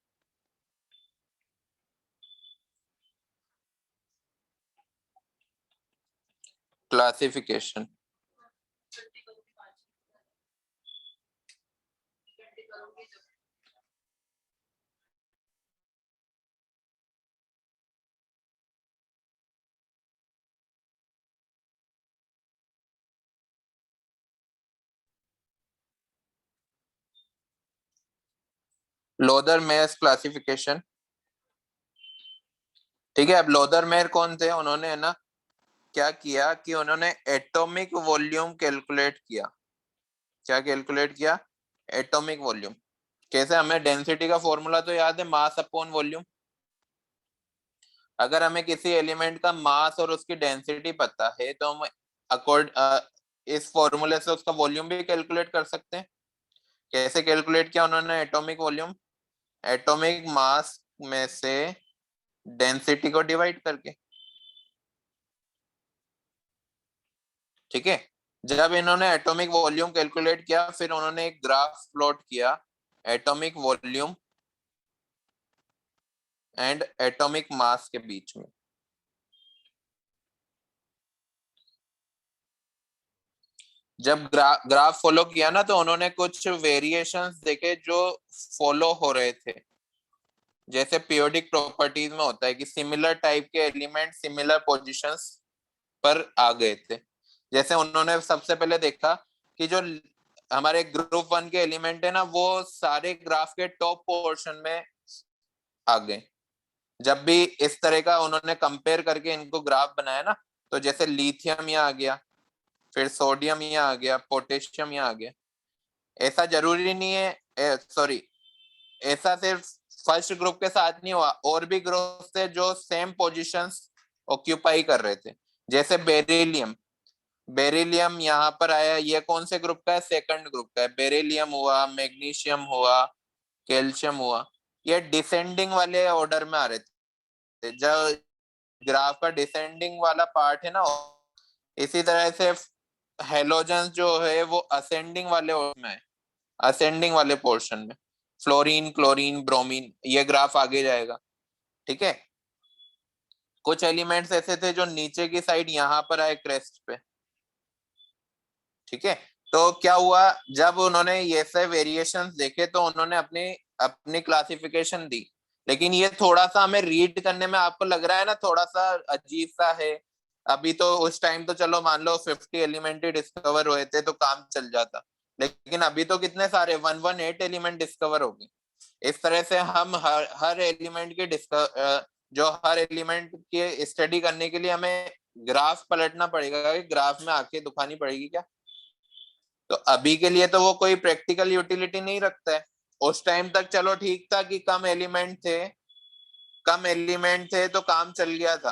Classification, Lothar Meyer's classification. ठीक है, अब लोदर मेयर कौन थे? उन्होंने है ना क्या किया कि उन्होंने एटॉमिक वॉल्यूम कैलकुलेट किया। क्या कैलकुलेट किया? Atomic volume. कैसे? हमें डेंसिटी का फॉर्मूला तो याद है, मास अपॉन वॉल्यूम। अगर हमें किसी एलिमेंट का मास और उसकी डेंसिटी पता है तो हम इस फॉर्मूले से उसका वॉल्यूम भी कैलकुलेट कर सकते हैं। कैसे कैलकुलेट किया उन्होंने एटॉमिक वॉल्यूम? एटॉमिक मास में से डेंसिटी को डिवाइड करके। ठीक है, जब इन्होंने एटॉमिक वॉल्यूम कैलकुलेट किया, फिर उन्होंने एक ग्राफ प्लॉट किया atomic volume and atomic mass के बीच में। जब ग्राफ फॉलो किया ना, तो उन्होंने कुछ वेरिएशंस देखे जो फॉलो हो रहे थे। जैसे पीरियोडिक प्रॉपर्टीज में होता है कि सिमिलर टाइप के एलिमेंट सिमिलर पोजीशंस पर आ गए थे। जैसे उन्होंने सबसे पहले देखा कि जो हमारे ग्रुप 1 के एलिमेंट है ना, वो सारे ग्राफ के टॉप पोर्शन में आ गए। जब भी इस तरह का उन्होंने कंपेयर करके इनको ग्राफ बनाया ना, तो जैसे लिथियम यहाँ आ गया, फिर सोडियम यहाँ आ गया, पोटेशियम यहाँ आ गया। ऐसा जरूरी नहीं है, सॉरी, ऐसा सिर्फ फर्स्ट ग्रुप के साथ नहीं हुआ, और भी ग्रुप थे जो सेम पोजीशंस ऑक्यूपाई कर रहे थे। जैसे बेरिलियम, बेरिलियम यहाँ पर आया, ये कौन से ग्रुप का है? सेकंड ग्रुप का है। बेरिलियम हुआ, मैग्नीशियम हुआ, कैल्शियम हुआ, ये डिसेंडिंग वाले ऑर्डर में आ रहे थे। ग्राफ का डिसेंडिंग वाला पार्ट है ना, इसी तरह से हेलोजन जो है वो असेंडिंग वाले में है, असेंडिंग वाले पोर्शन में, फ्लोरीन, क्लोरीन, ब्रोमीन, ये ग्राफ आगे जाएगा। ठीक है, कुछ एलिमेंट्स ऐसे थे जो नीचे की साइड यहाँ पर आए क्रेस्ट पे। ठीक है, तो क्या हुआ, जब उन्होंने ये सब वेरिएशंस देखे तो उन्होंने अपनी अपनी क्लासिफिकेशन दी, लेकिन ये थोड़ा सा हमें रीड करने में आपको लग रहा है ना थोड़ा सा अजीब सा है। अभी तो उस टाइम तो चलो मान लो 50 एलिमेंट ही डिस्कवर हुए थे तो काम चल जाता, लेकिन अभी तो कितने सारे 118 एलिमेंट डिस्कवर हो गए। इस तरह से हम हर एलिमेंट के जो हर एलिमेंट की स्टडी करने के लिए हमें ग्राफ पलटना पड़ेगा, ग्राफ में आंखें दुखानी पड़ेगी क्या। तो अभी के लिए तो वो कोई प्रैक्टिकल यूटिलिटी नहीं रखता है। उस टाइम तक चलो ठीक था कि कम एलिमेंट थे तो काम चल गया था,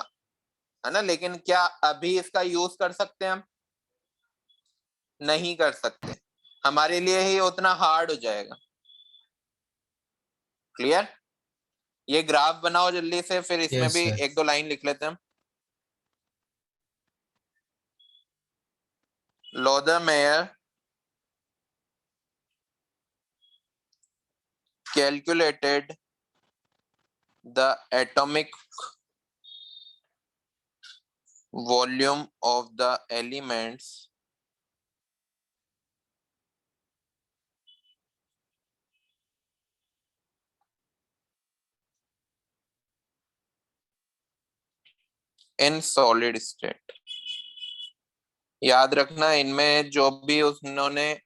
है ना, लेकिन क्या अभी इसका यूज कर सकते हैं हम? नहीं कर सकते, हमारे लिए ही उतना हार्ड हो जाएगा। क्लियर? ये ग्राफ बनाओ जल्दी से, फिर इसमें Yes, भी sir. एक दो लाइन लिख लेते हैं हम। Lodemeyer calculated the atomic volume of the elements in solid state। याद रखना, इनमें जो भी उन्होंने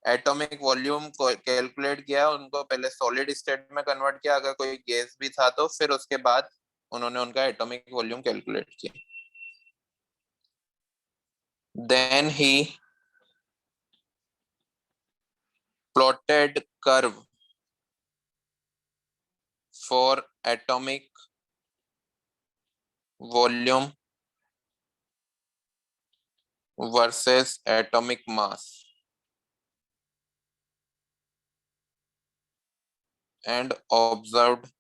एटॉमिक वॉल्यूम को कैलकुलेट किया उनको पहले सॉलिड स्टेट में कन्वर्ट किया, अगर कोई गैस भी था तो फिर उसके बाद उन्होंने उनका एटॉमिक वॉल्यूम कैलकुलेट किया। Then he plotted curve for atomic volume versus atomic mass and observed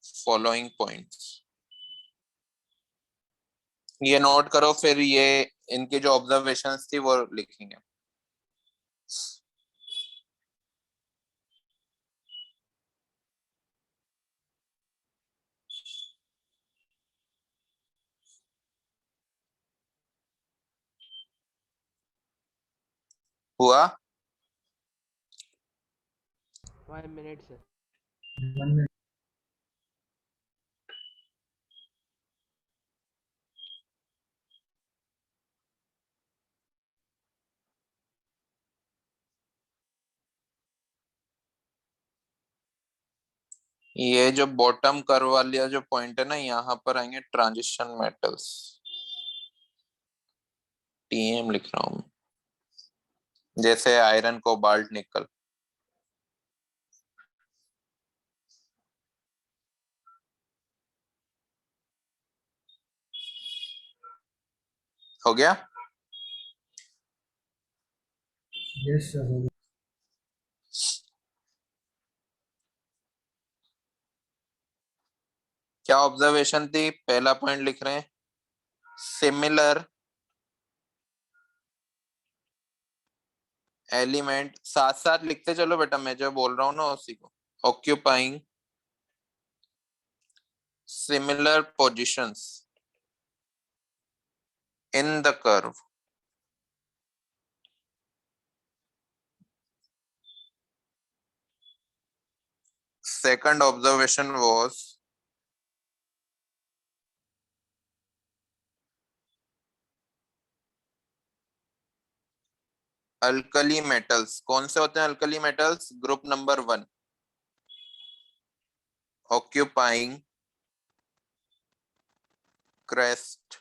following points। ये नोट करो, फिर ये इनकी जो ऑब्जर्वेशंस थी वो लिखेंगे। हुआ? 1 minute, sir. 1 minute। ये जो बॉटम कर्व वाला जो पॉइंट है ना, यहाँ पर आएंगे ट्रांजिशन मेटल्स, टीएम लिख रहा हूं, जैसे आयरन, कोबाल्ट, निकल। हो गया? यस सर, हो गया। क्या ऑब्जर्वेशन थी? पहला पॉइंट लिख रहे हैं, सिमिलर एलिमेंट, साथ साथ लिखते चलो बेटा, मैं जो बोल रहा हूं ना उसी को। Occupying similar positions in the curve. Second observation was alkali metals. कौन से होते हैं alkali metals? Group number 1, occupying crest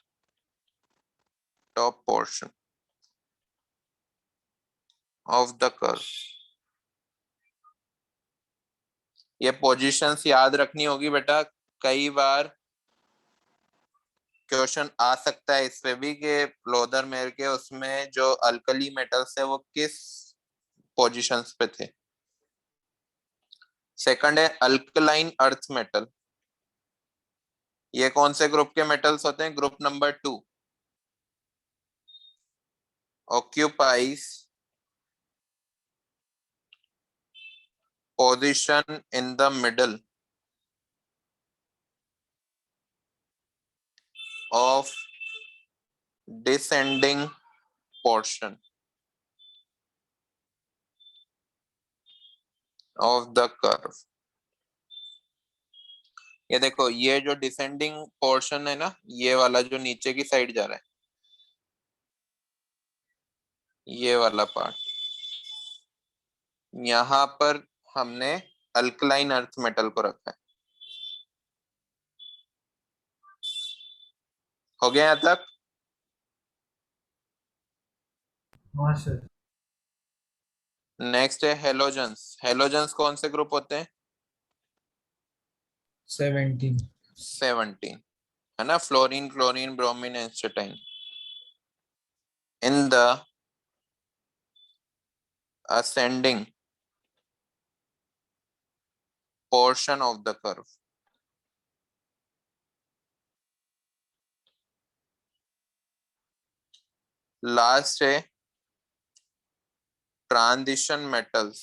top portion of the curve. ये पोजीशंस याद रखनी होगी बेटा, कई बार क्वेश्चन आ सकता है इस पे भी कि लोदरमेयर के उसमें जो अल्कली मेटल्स है वो किस पोजीशंस पे थे। सेकंड है अल्कलाइन अर्थ मेटल। ये कौन से ग्रुप के मेटल्स होते हैं? Group number 2 occupies position in the middle of descending portion of the curve. ये देखो, ये जो डिसेंडिंग पोर्शन है ना, ये वाला जो नीचे की साइड जा रहा है, ये वाला पार्ट, यहाँ पर हमने अल्कलाइन अर्थ मेटल को रखा है। हो गया यहाँ तक? हाँ सर। नेक्स्ट है हेलोजन्स। हेलोजन्स कौन से ग्रुप होते हैं? 17। 17 है ना, fluorine, chlorine, bromine, astatine. In the ascending portion of the curve. Last है ट्रांजिशन मेटल्स।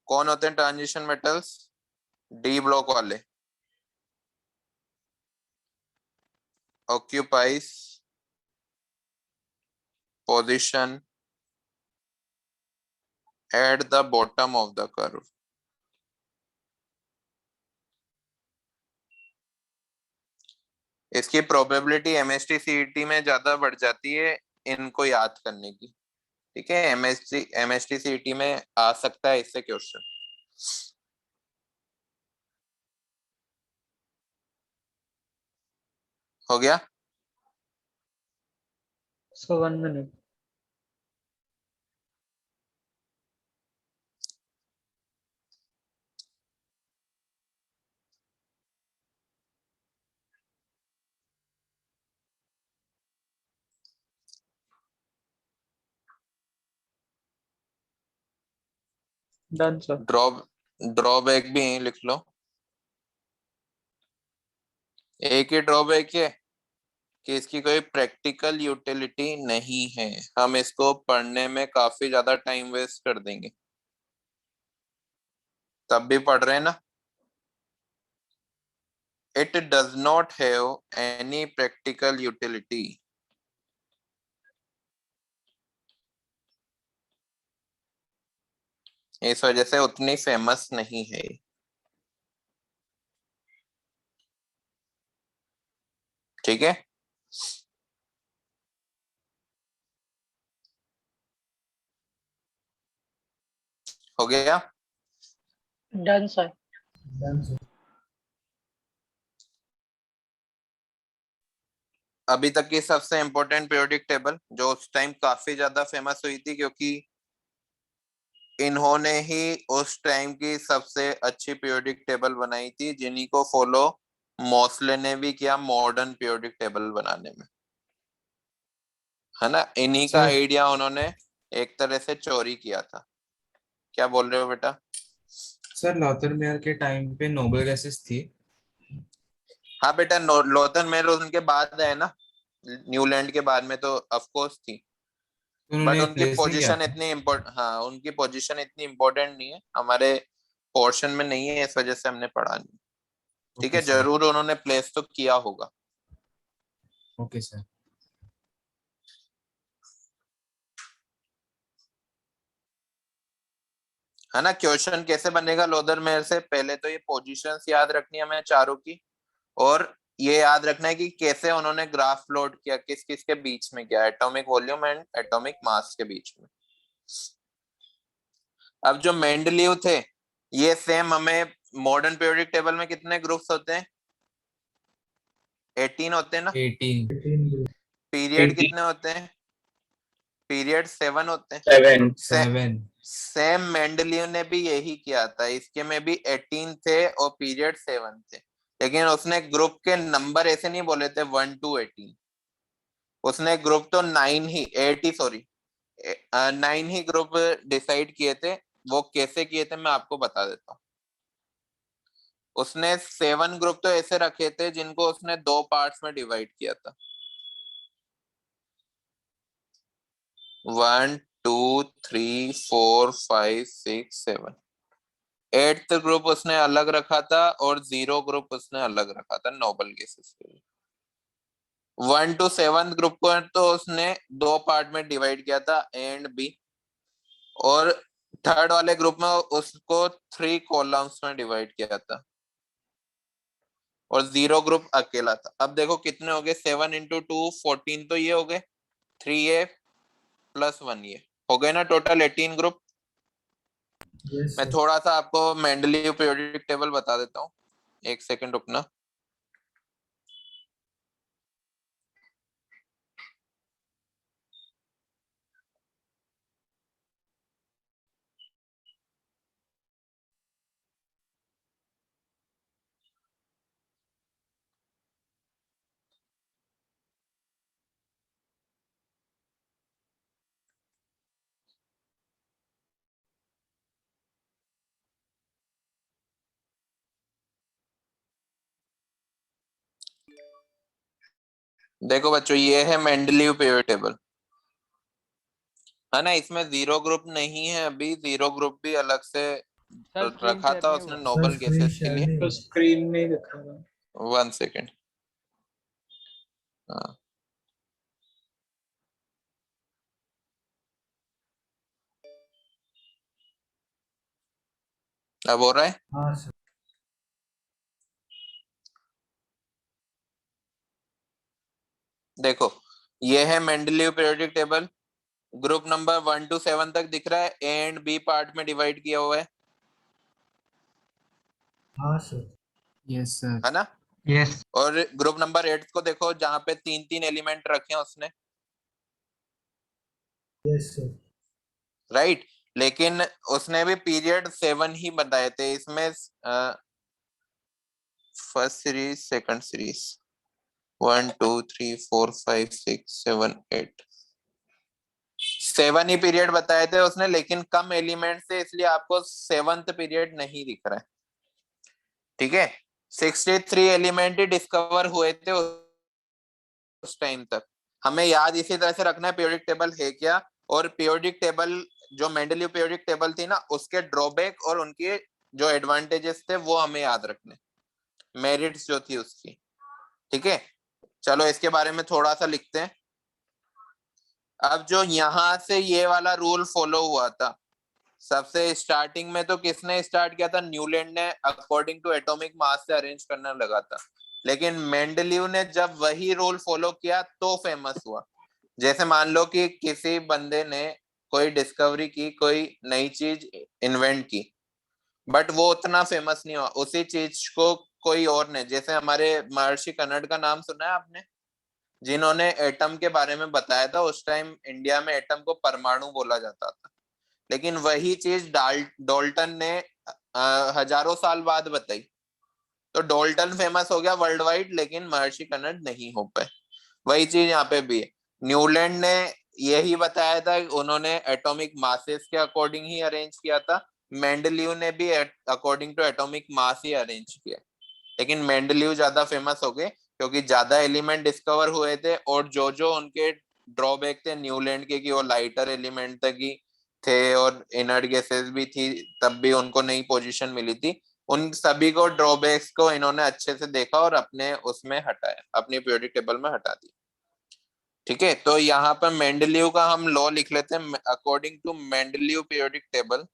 कौन होते हैं ट्रांजिशन मेटल्स? डी ब्लॉक वाले। occupies position at the bottom of the curve. इसकी प्रोबेबिलिटी एमएसटी सीईटी में ज्यादा बढ़ जाती है इनको याद करने की। ठीक है, एमएसटी सीईटी में आ सकता है इससे क्वेश्चन। हो गया? So 1 minute. Done, sir. Drawback भी लिख लो। एक ही ड्रॉबैक है कि इसकी कोई प्रैक्टिकल यूटिलिटी नहीं है। हम इसको पढ़ने में काफी ज्यादा टाइम वेस्ट कर देंगे, तब भी पढ़ रहे हैं ना। It does not have any practical utility. इस वजह से उतनी फेमस नहीं है। ठीक है, हो गया? Done sir. अभी तक की सबसे इम्पोर्टेंट पीरियोडिक टेबल, जो उस टाइम काफी ज्यादा फेमस हुई थी क्योंकि इन्होंने ही उस टाइम की सबसे अच्छी पीरियोडिक टेबल बनाई थी, जिन्हीं को फॉलो मोस्ले ने भी किया मॉडर्न पीरियोडिक टेबल बनाने में, है ना। इन्हीं का आइडिया उन्होंने एक तरह से चोरी किया था। क्या बोल रहे हो बेटा? सर लॉथरमेयर के टाइम पे नोबल गैसेस थी। हाँ बेटा, लोथन मेल उनके बाद है ना, न्यूलैंड के बाद में तो ऑफ कोर्स थी, बट उनकी पोजीशन इतनी इम्पोर्टेंट, हाँ उनकी पोजीशन इतनी इम्पोर्टेंट नहीं है, हमारे पोर्शन में नहीं है, इस वजह से हमने पढ़ा नहीं। ठीक है, जरूर उन्होंने प्लेस तो किया होगा। Okay sir. है ना। क्वेश्चन कैसे बनेगा लोथरमेयर से? पहले तो ये पोजीशंस याद रखनी है हमें चारों की, और ये याद रखना है कि कैसे उन्होंने ग्राफ प्लॉट किया, किस किस के बीच में किया, atomic volume and atomic mass के बीच में। अब जो मेंडलीव थे, ये सेम हमें मॉडर्न पीरियोडिक टेबल में कितने ग्रुप्स होते हैं? 18 होते हैं ना। 18। पीरियड कितने होते हैं? पीरियड 7 होते हैं। 7। सेम मेंडलीव ने भी यही किया था, इसके में भी 18 थे और पीरियड 7 थे, लेकिन उसने ग्रुप के नंबर ऐसे नहीं बोले थे 1 to 18, उसने ग्रुप तो 9 ही 80 सॉरी 9 ही ग्रुप डिसाइड किए थे। वो कैसे किए थे मैं आपको बता देता हूँ। उसने 7 ग्रुप तो ऐसे रखे थे जिनको उसने 2 पार्ट्स में डिवाइड किया था। 1 2 3 4 5 6 7। 8th ग्रुप उसने अलग रखा था और 0 ग्रुप उसने अलग रखा था नोबल गैसेस के लिए। 1 to 7 ग्रुप को तो उसने 2 पार्ट में डिवाइड किया था, ए एंड बी, और थर्ड वाले ग्रुप में उसको 3 कॉलम्स में डिवाइड किया था और 0 ग्रुप अकेला था। अब देखो कितने हो गए, 7 into 2 14, तो ये हो गए 3A + 1A, हो गए ना टोटल 18 ग्रुप। यस मैं सर। थोड़ा सा आपको मेंडलीव पीरियोडिक टेबल बता देता हूँ, एक सेकंड रुकना। देखो बच्चों, ये है मेंडलीव पीरियोडिक टेबल, है ना। इसमें 0 ग्रुप नहीं है, अभी 0 ग्रुप भी अलग से सर स्क्रीन रखा शेयर था नहीं उसने हुआ। सर नोबल स्क्रीन गैसेस के शेयर लिए। नहीं तो हुआ। स्क्रीन में ही दिखा रहा। 1 सेकेंड। हाँ, अब हो रहा है। हाँ सर। देखो ये है Mendeleev periodic table, group number 1 to 7 तक दिख रहा है, ए एंड बी पार्ट में डिवाइड किया हुआ हाँ सर। Yes sir. है ना। यस और ग्रुप नंबर 8 को देखो, जहां पे 3 एलिमेंट रखे हैं उसने, यस सर। राइट। लेकिन उसने भी पीरियड 7 ही बताए थे इसमें, फर्स्ट सीरीज, सेकंड सीरीज, 1 2 3 4 5 6 7 8, 7 ही पीरियड बताए थे उसने, लेकिन कम एलिमेंट से, इसलिए आपको 7th पीरियड नहीं दिख रहा है। ठीक है, 63 एलिमेंट ही डिस्कवर हुए थे उस टाइम तक। हमें याद इसी तरह से रखना है पीरियोडिक टेबल है क्या, और पीरियोडिक टेबल जो मेंडलीव पीरियोडिक टेबल थी ना, उसके ड्रॉबैक और उनके जो एडवांटेजेस थे वो हमें याद रखने, मेरिट्स जो थी उसकी। ठीक है, चलो इसके बारे में थोड़ा सा लिखते हैं। अब जो यहां से ये वाला रूल फॉलो हुआ था, सबसे स्टार्टिंग में तो किसने स्टार्ट किया था, न्यूलैंड ने अकॉर्डिंग टू एटॉमिक मास से अरेंज करने लगा था। लेकिन मेंडलीव ने जब वही रूल फॉलो किया तो फेमस हुआ। जैसे मान लो कि किसी बंदे ने कोई डिस्कवरी की, कोई नई चीज इन्वेंट की, बट वो उतना फेमस नहीं हुआ, उसी चीज को कोई और ने, जैसे हमारे महर्षि कनड का नाम सुना है आपने, जिन्होंने एटम के बारे में बताया था। उस टाइम इंडिया में एटम को परमाणु बोला जाता था, लेकिन वही चीज डॉल्टन ने हजारों साल बाद बताई, तो डॉल्टन फेमस हो गया वर्ल्ड वाइड, लेकिन महर्षि कनड नहीं हो पाए। वही चीज यहाँ पे भी है, न्यूलैंड ने यही बताया था, उन्होंने एटॉमिक मासेस के अकॉर्डिंग ही अरेंज किया था। मेंडलीव ने भी अकॉर्डिंग टू एटॉमिक मास ही अरेंज किया, लेकिन मेंडलीव ज्यादा फेमस हो गए क्योंकि ज्यादा एलिमेंट डिस्कवर हुए थे, और जो जो उनके ड्रॉबैक थे न्यूलैंड के, कि वो लाइटर एलिमेंट तक ही थे और इनर्ट गैसेस भी थी, तब भी उनको नई पोजीशन मिली थी। उन सभी को ड्रॉबैक्स को इन्होंने अच्छे से देखा और अपने उसमें हटाया, अपनी पीरियोडिक टेबल में हटा दिया। ठीक है, तो यहाँ पर मेंडलीव का हम लॉ लिख लेते हैं, according to Mendeleev periodic table,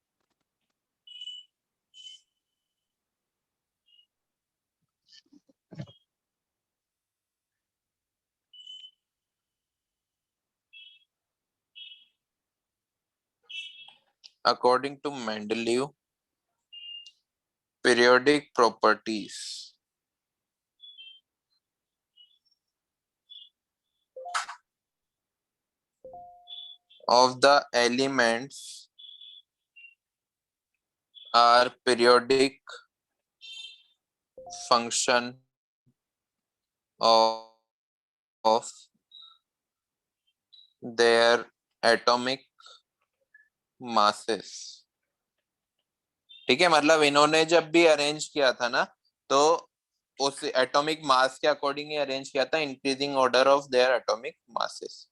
according to Mendeleev periodic properties of the elements are periodic function of, of their atomic masses। ठीक है, मतलब इन्होंने जब भी अरेंज किया था ना, तो उस एटॉमिक मास के अकॉर्डिंग ही अरेंज किया था, increasing order of their atomic masses.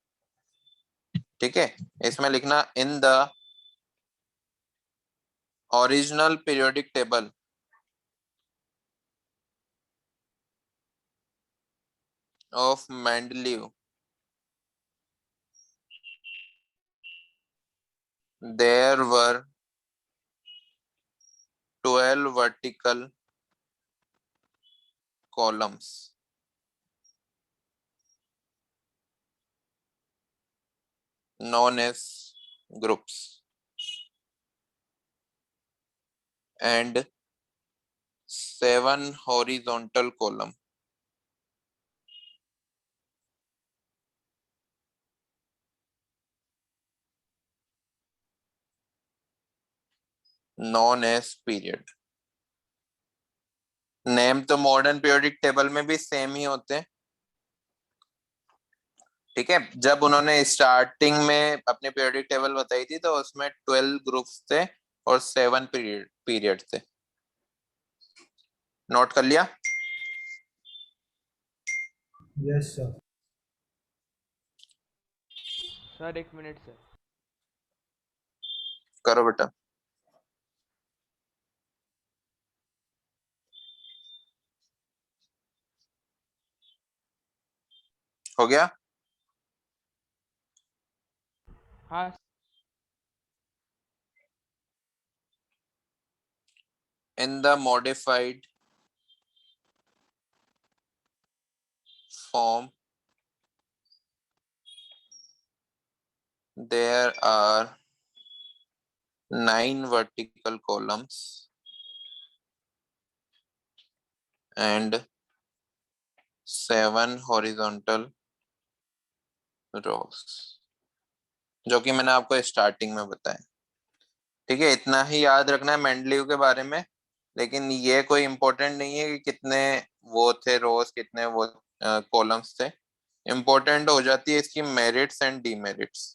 ठीक है, इसमें लिखना in the original periodic table of Mendeleev there were 12 vertical columns known as groups and 7 horizontal column known as period। Name तो modern periodic table में भी same ही होते हैं। ठीक है, जब उन्होंने स्टार्टिंग में अपने पीरियोडिक टेबल बताई थी तो उसमें 12 ग्रुप्स थे और 7 पीरियड थे। नोट कर लिया? Yes sir. Sir 1 minute sir. करो बेटा। हो गया? हाँ In the modified form, there are 9 vertical columns and 7 horizontal rows, जो कि मैंने आपको स्टार्टिंग में बताया। ठीक है, इतना ही याद रखना है मेंडलीव के बारे में, लेकिन ये कोई इम्पोर्टेंट नहीं है कि कितने वो थे रोज, कितने वो कॉलम्स थे। इम्पोर्टेंट हो जाती है इसकी मेरिट्स एंड डीमेरिट्स।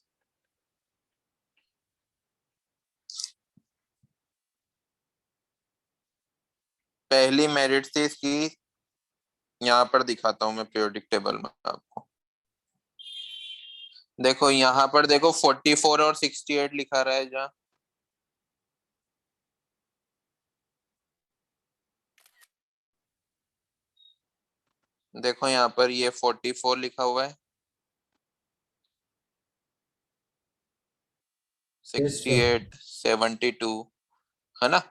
पहली मेरिट थी इसकी, यहाँ पर दिखाता हूं मैं पीरियोडिक टेबल में आपको। देखो यहाँ पर देखो 44 और 68 लिखा रहा है जहाँ। देखो यहाँ पर ये 44 लिखा हुआ है, 68, 72, है ना।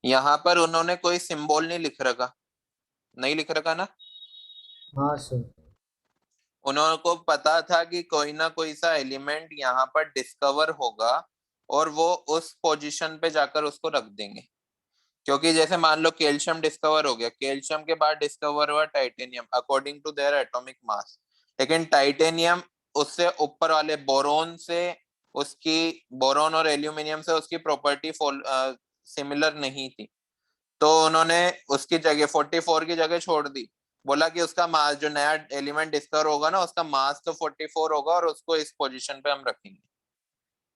यहाँ पर उन्होंने कोई सिंबल नहीं लिख रखा, नहीं लिख रखा ना। हाँ सर। उन्होंने को पता था कि कोई ना कोई सा एलिमेंट यहाँ पर डिस्कवर होगा और वो उस पोजीशन पे जाकर उसको रख देंगे। क्योंकि जैसे मान लो कैल्शियम डिस्कवर हो गया, कैल्शियम के बाद डिस्कवर हुआ titanium according to their atomic mass, लेकिन टाइटेनियम उससे ऊपर वाले बोरोन से, उसकी बोरोन और एल्यूमिनियम से उसकी प्रॉपर्टी सिमिलर नहीं थी। तो उन्होंने उसकी जगह 44 की जगह छोड़ दी, बोला कि उसका मास, जो नया एलिमेंट डिस्कवर होगा ना, उसका मास तो 44 होगा और उसको इस पोजीशन पे हम रखेंगे।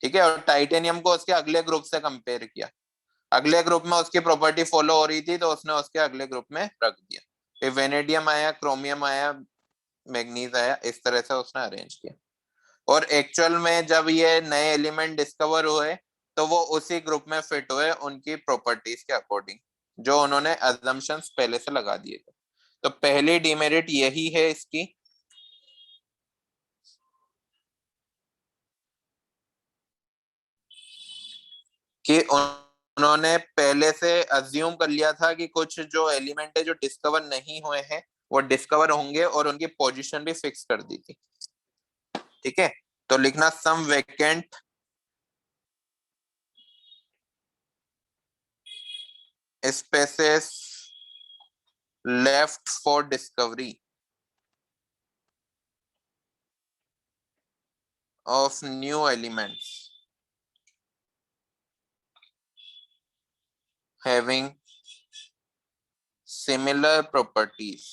ठीक है, और टाइटेनियम को उसके अगले ग्रुप से कंपेयर किया, अगले ग्रुप में उसकी प्रॉपर्टी फॉलो हो रही थी तो उसने उसके अगले ग्रुप में रख दिया। फिर वेनेडियम आया, क्रोमियम आया, मैग्नीज आया, इस तरह से उसने अरेंज किया। और एक्चुअल में जब ये नए एलिमेंट डिस्कवर हुए तो वो उसी ग्रुप में फिट हुए उनकी प्रॉपर्टीज के अकॉर्डिंग, जो उन्होंने अजम्पशंस पहले से लगा दिए थे। तो पहली डिमेरिट यही है इसकी कि उन्होंने पहले से अज्यूम कर लिया था कि कुछ जो एलिमेंट है जो डिस्कवर नहीं हुए हैं वो डिस्कवर होंगे और उनकी पोजीशन भी फिक्स कर दी थी। ठीक है, तो लिखना some vacant spaces left for discovery of new elements having similar properties।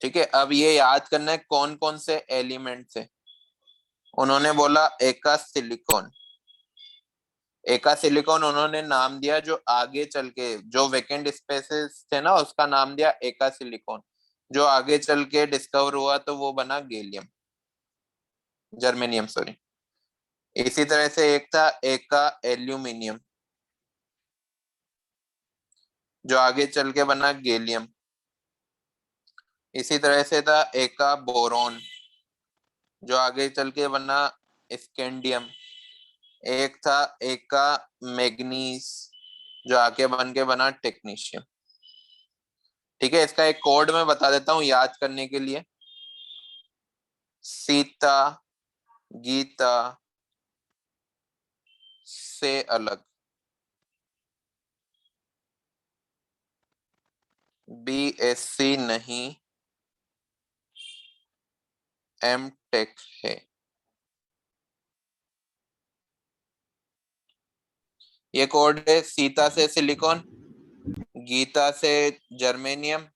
ठीक है, अब ये याद करना है कौन कौन से एलिमेंट थे। उन्होंने बोला एक का सिलिकॉन, एका सिलिकॉन उन्होंने नाम दिया, जो आगे चल के जो वेकेंट स्पेसेस थे ना उसका नाम दिया एका सिलिकॉन, जो आगे चल के डिस्कवर हुआ तो वो बना गैलियम, जर्मेनियम सॉरी। इसी तरह से एक था एका एल्यूमिनियम, जो आगे चल के बना गैलियम। इसी तरह से था एका बोरॉन, जो आगे चल के बना स्कैंडियम। एक था एका मैग्नीज, जो आगे बन के बना टेक्नीशियम। ठीक है, इसका एक कोड मैं बता देता हूं याद करने के लिए। सीता गीता से अलग, BSc नहीं, M.Tech है। ये कोड है सीता से सिलिकॉन, गीता से जर्मेनियम,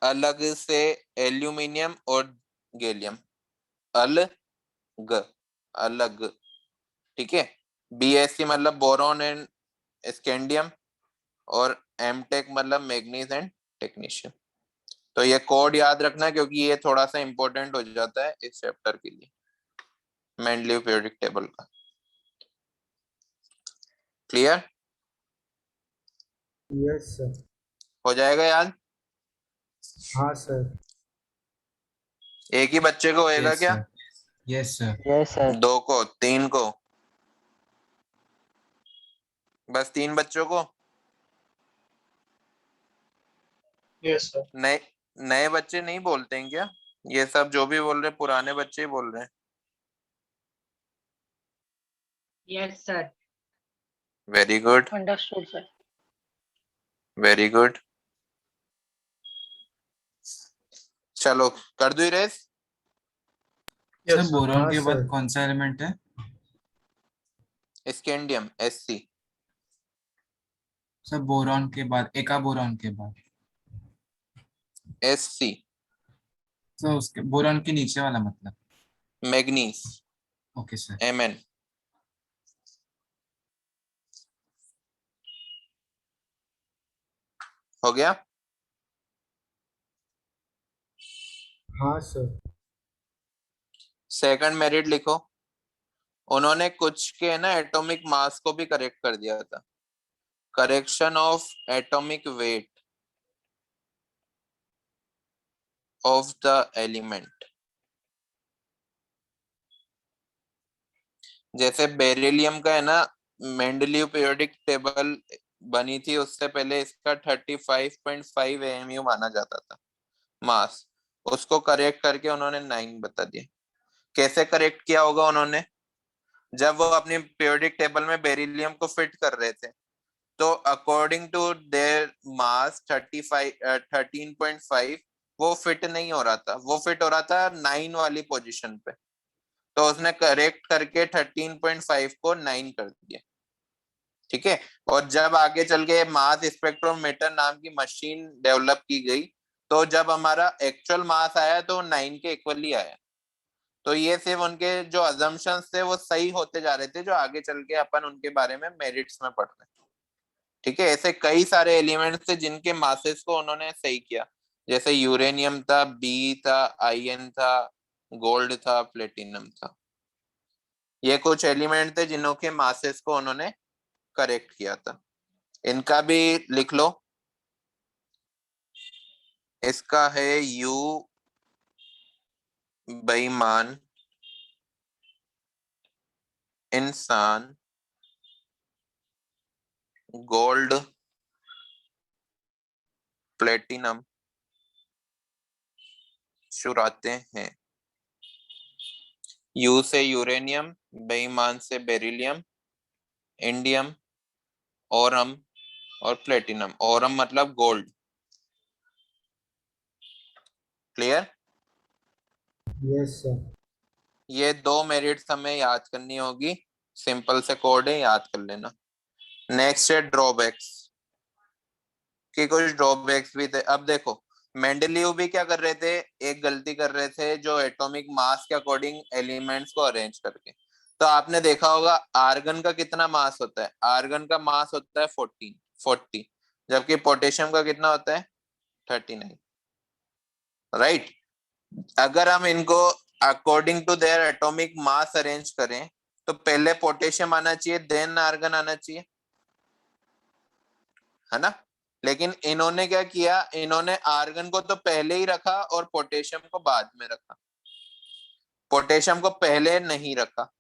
अलग से एल्यूमिनियम और गैलियम। अलग अलग, ठीक है। BSc मतलब बोरॉन एंड स्कैंडियम, और M.Tech मतलब मैग्नीज एंड टेक्नीशियम। तो ये कोड याद रखना क्योंकि ये थोड़ा सा इंपॉर्टेंट हो जाता है इस चैप्टर के लिए, मेंडलीव पीरियोडिक टेबल का। क्लियर? Yes sir. हो जाएगा याद? हाँ सर। एक ही बच्चे को होएगा यस क्या? Sir, yes sir, yes sir. 2 को, 3 को? बस 3 बच्चों को? Yes sir. नए नए बच्चे नहीं बोलते हैं क्या? ये सब जो भी बोल रहे हैं पुराने बच्चे ही बोल रहे हैं। Yes sir. Very good, understood sir. Very good. चलो कर दो race. Sir yes sir. Boron हाँ के बाद सर। कौन सा एलिमेंट है? Scandium Sc। सर बोरॉन के बाद, एका बोरॉन के बाद Sc सर उसके बोरॉन के नीचे वाला मतलब? Manganese okay sir. Mn। हो गया? हाँ सर। सेकंड मेरिट लिखो। उन्होंने कुछ के ना एटॉमिक मास को भी करेक्ट कर दिया था। Correction of atomic weight of the element. जैसे बेरिलियम का है ना, मेंडलीव पीरियोडिक टेबल बनी थी उससे पहले इसका 35.5 AMU माना जाता था मास, उसको करेक्ट करके उन्होंने 9 बता दिया। कैसे करेक्ट किया होगा उन्होंने? जब वो अपनी पीरियोडिक टेबल में बेरिलियम को फिट कर रहे थे तो अकॉर्डिंग टू देयर मास 13.5 वो फिट नहीं हो रहा था, वो फिट हो रहा था 9 वाली पोजीशन पे। तो उसने करेक्ट करके 13.5 को 9 कर दिया। ठीक है, और जब आगे चल के मास स्पेक्ट्रोमीटर नाम की मशीन डेवलप की गई तो जब हमारा एक्चुअल मास आया तो 9 के इक्वली आया। तो ये सिर्फ उनके जो अजम्पशंस थे वो सही होते जा रहे थे, जो आगे चल के अपन उनके बारे में मेरिट्स में पढ़ रहे हैं। ठीक है, ऐसे कई सारे एलिमेंट्स थे जिनके मासेस को उन्होंने सही किया, जैसे यूरेनियम था, बी था, आयन था, गोल्ड था, प्लेटिनम था। ये कुछ एलिमेंट थे जिन्हों के मासेस को उन्होंने करेक्ट किया था। इनका भी लिख लो। इसका है यू बेईमान इंसान गोल्ड प्लेटिनम चुराते हैं। यू से यूरेनियम, बेईमान से बेरिलियम, इंडियम, ओरम और प्लेटिनम। ओरम मतलब गोल्ड। क्लियर? Yes sir. ये 2 मेरिट्स हमें याद करनी होगी, सिंपल से कोड है, याद कर लेना। नेक्स्ट है ड्रॉबैक्स, कि कुछ ड्रॉबैक्स भी थे। अब देखो मेंडलीव भी क्या कर रहे थे, एक गलती कर रहे थे जो एटॉमिक मास के अकॉर्डिंग एलिमेंट्स को अरेंज करके। तो आपने देखा होगा आर्गन का कितना मास होता है, आर्गन का मास होता है 40, जबकि पोटेशियम का कितना होता है 39, राइट। अगर हम इनको according to their atomic mass arrange करें तो पहले पोटेशियम आना चाहिए, देन आर्गन आना चाहिए, है ना। लेकिन इन्होंने क्या किया, इन्होंने आर्गन को तो पहले ही रखा और पोटेशियम को बाद में रखा, पोटेशियम को पहले नहीं रखा,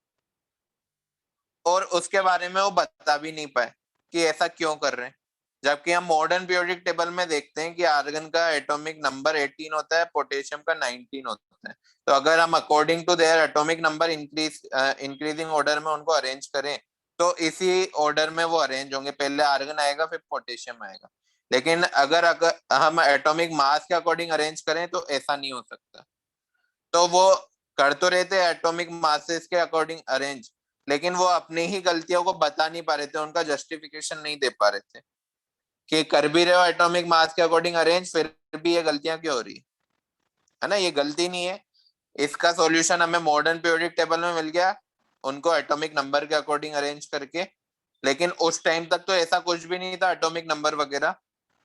और उसके बारे में वो बता भी नहीं पाए कि ऐसा क्यों कर रहे हैं। जबकि हम मॉडर्न पीरियोडिक टेबल में देखते हैं कि आर्गन का एटॉमिक नंबर 18 होता है, पोटेशियम का 19 होता है। तो अगर हम according to their atomic number increasing order में उनको अरेंज करें तो इसी ऑर्डर में वो अरेंज होंगे, पहले आर्गन आएगा फिर पोटेशियम आएगा। लेकिन अगर हम एटॉमिक मास के अकॉर्डिंग अरेंज करें तो ऐसा नहीं हो सकता। तो वो कर तो रहे थे एटॉमिक मासेस के अकॉर्डिंग अरेंज, लेकिन वो अपनी ही गलतियों को बता नहीं पा रहे थे, उनका जस्टिफिकेशन नहीं दे पा रहे थे कि कर भी रहे हो एटॉमिक मास के अकॉर्डिंग अरेंज, फिर भी ये गलतियां क्यों हो रही है ना। ये गलती नहीं है, इसका सॉल्यूशन हमें मॉडर्न पीरियोडिक टेबल में मिल गया, उनको एटॉमिक नंबर के अकॉर्डिंग अरेंज करके। लेकिन उस टाइम तक तो ऐसा कुछ भी नहीं था एटॉमिक नंबर वगैरह,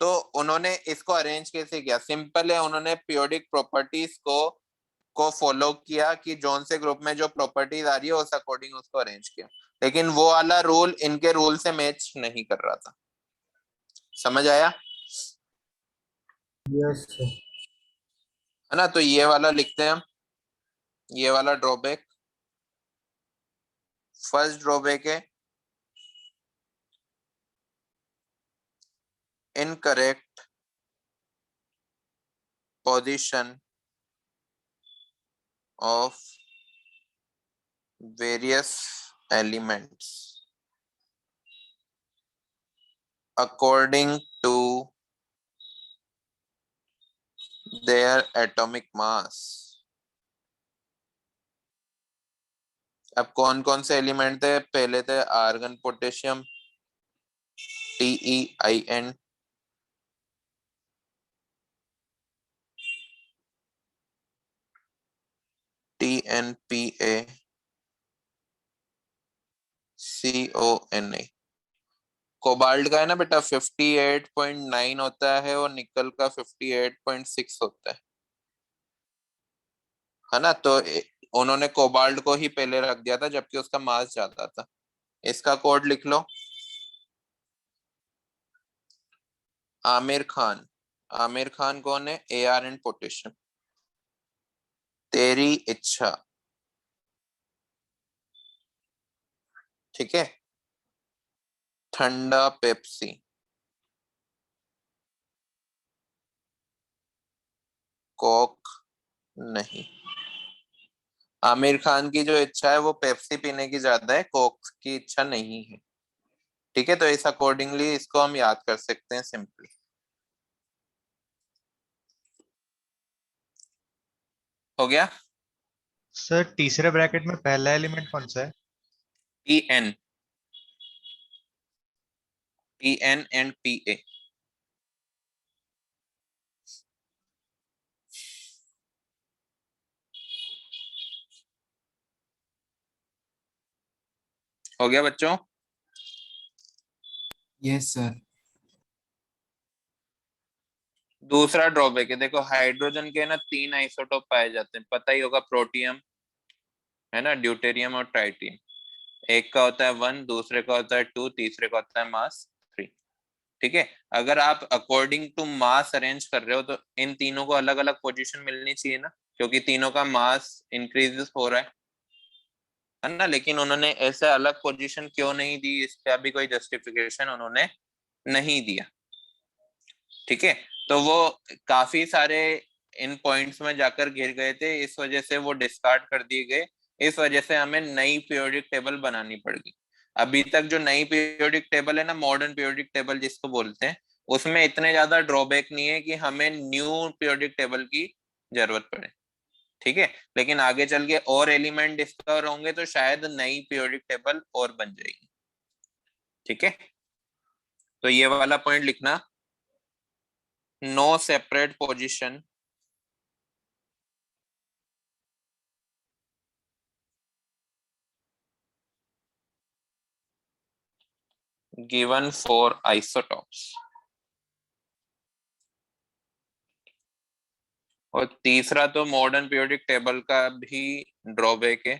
तो उन्होंने इसको अरेंज कैसे किया, सिंपल है, उन्होंने पीरियोडिक प्रॉपर्टीज को फॉलो किया कि जोन से ग्रुप में जो प्रॉपर्टीज आ रही है उस अकॉर्डिंग उसको अरेंज किया। लेकिन वो वाला रूल इनके रूल से मैच नहीं कर रहा था। समझ आया? Yes sir. है ना। तो ये वाला लिखते हैं हम, ये वाला ड्रॉबैक, फर्स्ट ड्रॉबैक है incorrect position of various elements according to their atomic mass। अब कौन कौन से एलिमेंट थे, पहले थे argon potassium TeIN, TNPA, CONA। Cobalt का है ना बेटा 58.9 होता है और निकल का 58.6 होता है ना। तो उन्होंने कोबाल्ट को ही पहले रख दिया था जबकि उसका मास ज्यादा था। इसका कोड लिख लो, आमिर खान। आमिर खान कौन है, ARN पोटेशियम। तेरी इच्छा, ठीक है। ठंडा पेप्सी, कोक नहीं। आमिर खान की जो इच्छा है वो पेप्सी पीने की ज्यादा है, कोक की इच्छा नहीं है, ठीक है। तो इस अकॉर्डिंगली इसको हम याद कर सकते हैं सिंपली। हो गया। सर तीसरे ब्रैकेट में पहला एलिमेंट कौन सा है? PN, PN and PA। हो गया बच्चों? Yes sir. दूसरा ड्रॉबैक है, देखो हाइड्रोजन के ना 3 आइसोटोप पाए जाते हैं, पता ही होगा, प्रोटियम है ना, ड्यूटेरियम और ट्राइटियम। एक का होता है 1, दूसरे का होता है 2, तीसरे का होता है मास 3, ठीक है। अगर आप अकॉर्डिंग टू मास अरेंज कर रहे हो तो इन तीनों को अलग अलग पोजीशन मिलनी चाहिए ना, क्योंकि तीनों का मास इंक्रीज हो रहा है ना। लेकिन उन्होंने ऐसे अलग पोजीशन क्यों नहीं दी, इसका भी कोई जस्टिफिकेशन उन्होंने नहीं दिया, ठीक है। तो वो काफी सारे इन पॉइंट्स में जाकर घिर गए थे, इस वजह से वो डिस्कार्ड कर दिए गए। इस वजह से हमें नई पीरियोडिक टेबल बनानी पड़ेगी। अभी तक जो नई पीरियोडिक टेबल है ना, मॉडर्न पीरियोडिक टेबल जिसको बोलते हैं, उसमें इतने ज्यादा ड्रॉबैक नहीं है कि हमें न्यू पीरियोडिक टेबल की जरूरत पड़े, ठीक है। लेकिन आगे चल के और एलिमेंट डिस्कवर होंगे तो शायद नई पीरियोडिक टेबल और बन जाएगी, ठीक है। तो ये वाला पॉइंट लिखना, no separate position given 4 isotopes. और तीसरा तो मॉडर्न पीरियोडिक टेबल का भी ड्रॉबैक है,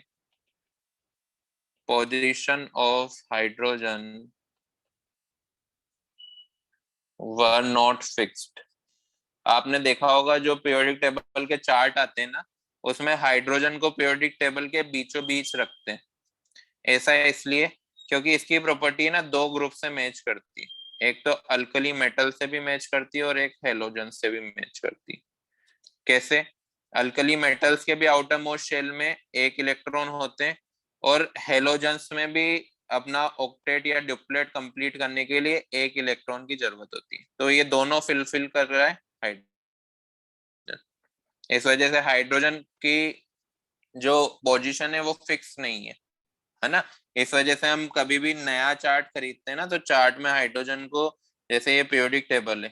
position of hydrogen were not fixed. आपने देखा होगा जो पीरियोडिक टेबल के चार्ट आते हैं ना, उसमें हाइड्रोजन को पीरियोडिक टेबल के बीचों बीच रखते हैं। ऐसा है इसलिए क्योंकि इसकी प्रॉपर्टी ना दो ग्रुप से मैच करती है, एक तो अल्कली मेटल से भी मैच करती है और एक हेलोजन से भी मैच करती है। कैसे? अल्कली मेटल्स के भी आउटर मोस्ट शेल में एक इलेक्ट्रॉन होते हैं और हेलोजन्स में भी अपना ऑक्टेट या डुप्लेट कंप्लीट करने के लिए एक इलेक्ट्रॉन की जरूरत होती है। तो ये दोनों फिल कर रहा है हाइड्रोजन। इस वजह से हाइड्रोजन की जो पोजीशन है वो फिक्स नहीं है ना। इस वजह से हम कभी भी नया चार्ट खरीदते हैं ना, तो चार्ट में हाइड्रोजन को, जैसे ये पीरियोडिक टेबल है,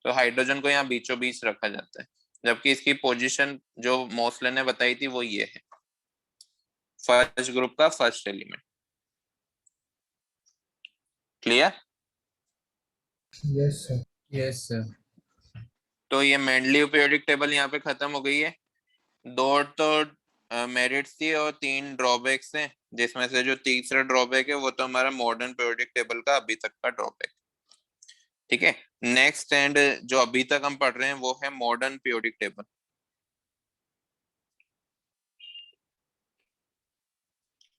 तो हाइड्रोजन को यहाँ बीचों बीच रखा जाता है, जबकि इसकी पोजीशन जो मोस्ले ने बताई थी वो ये है, फर्स्ट ग्रुप का first element. Clear? Yes sir. Yes sir. तो ये मेंडलीव पीरियोडिक टेबल यहाँ पे खत्म हो गई है। दो तो मेरिट्स थी और 3 ड्रॉबैक्स हैं, जिसमें से जो तीसरा ड्रॉबैक है वो तो हमारा मॉडर्न पीरियोडिक टेबल का अभी तक का ड्रॉबैक। ठीक है, नेक्स्ट एंड जो अभी तक हम पढ़ रहे हैं वो है मॉडर्न पीरियोडिक टेबल।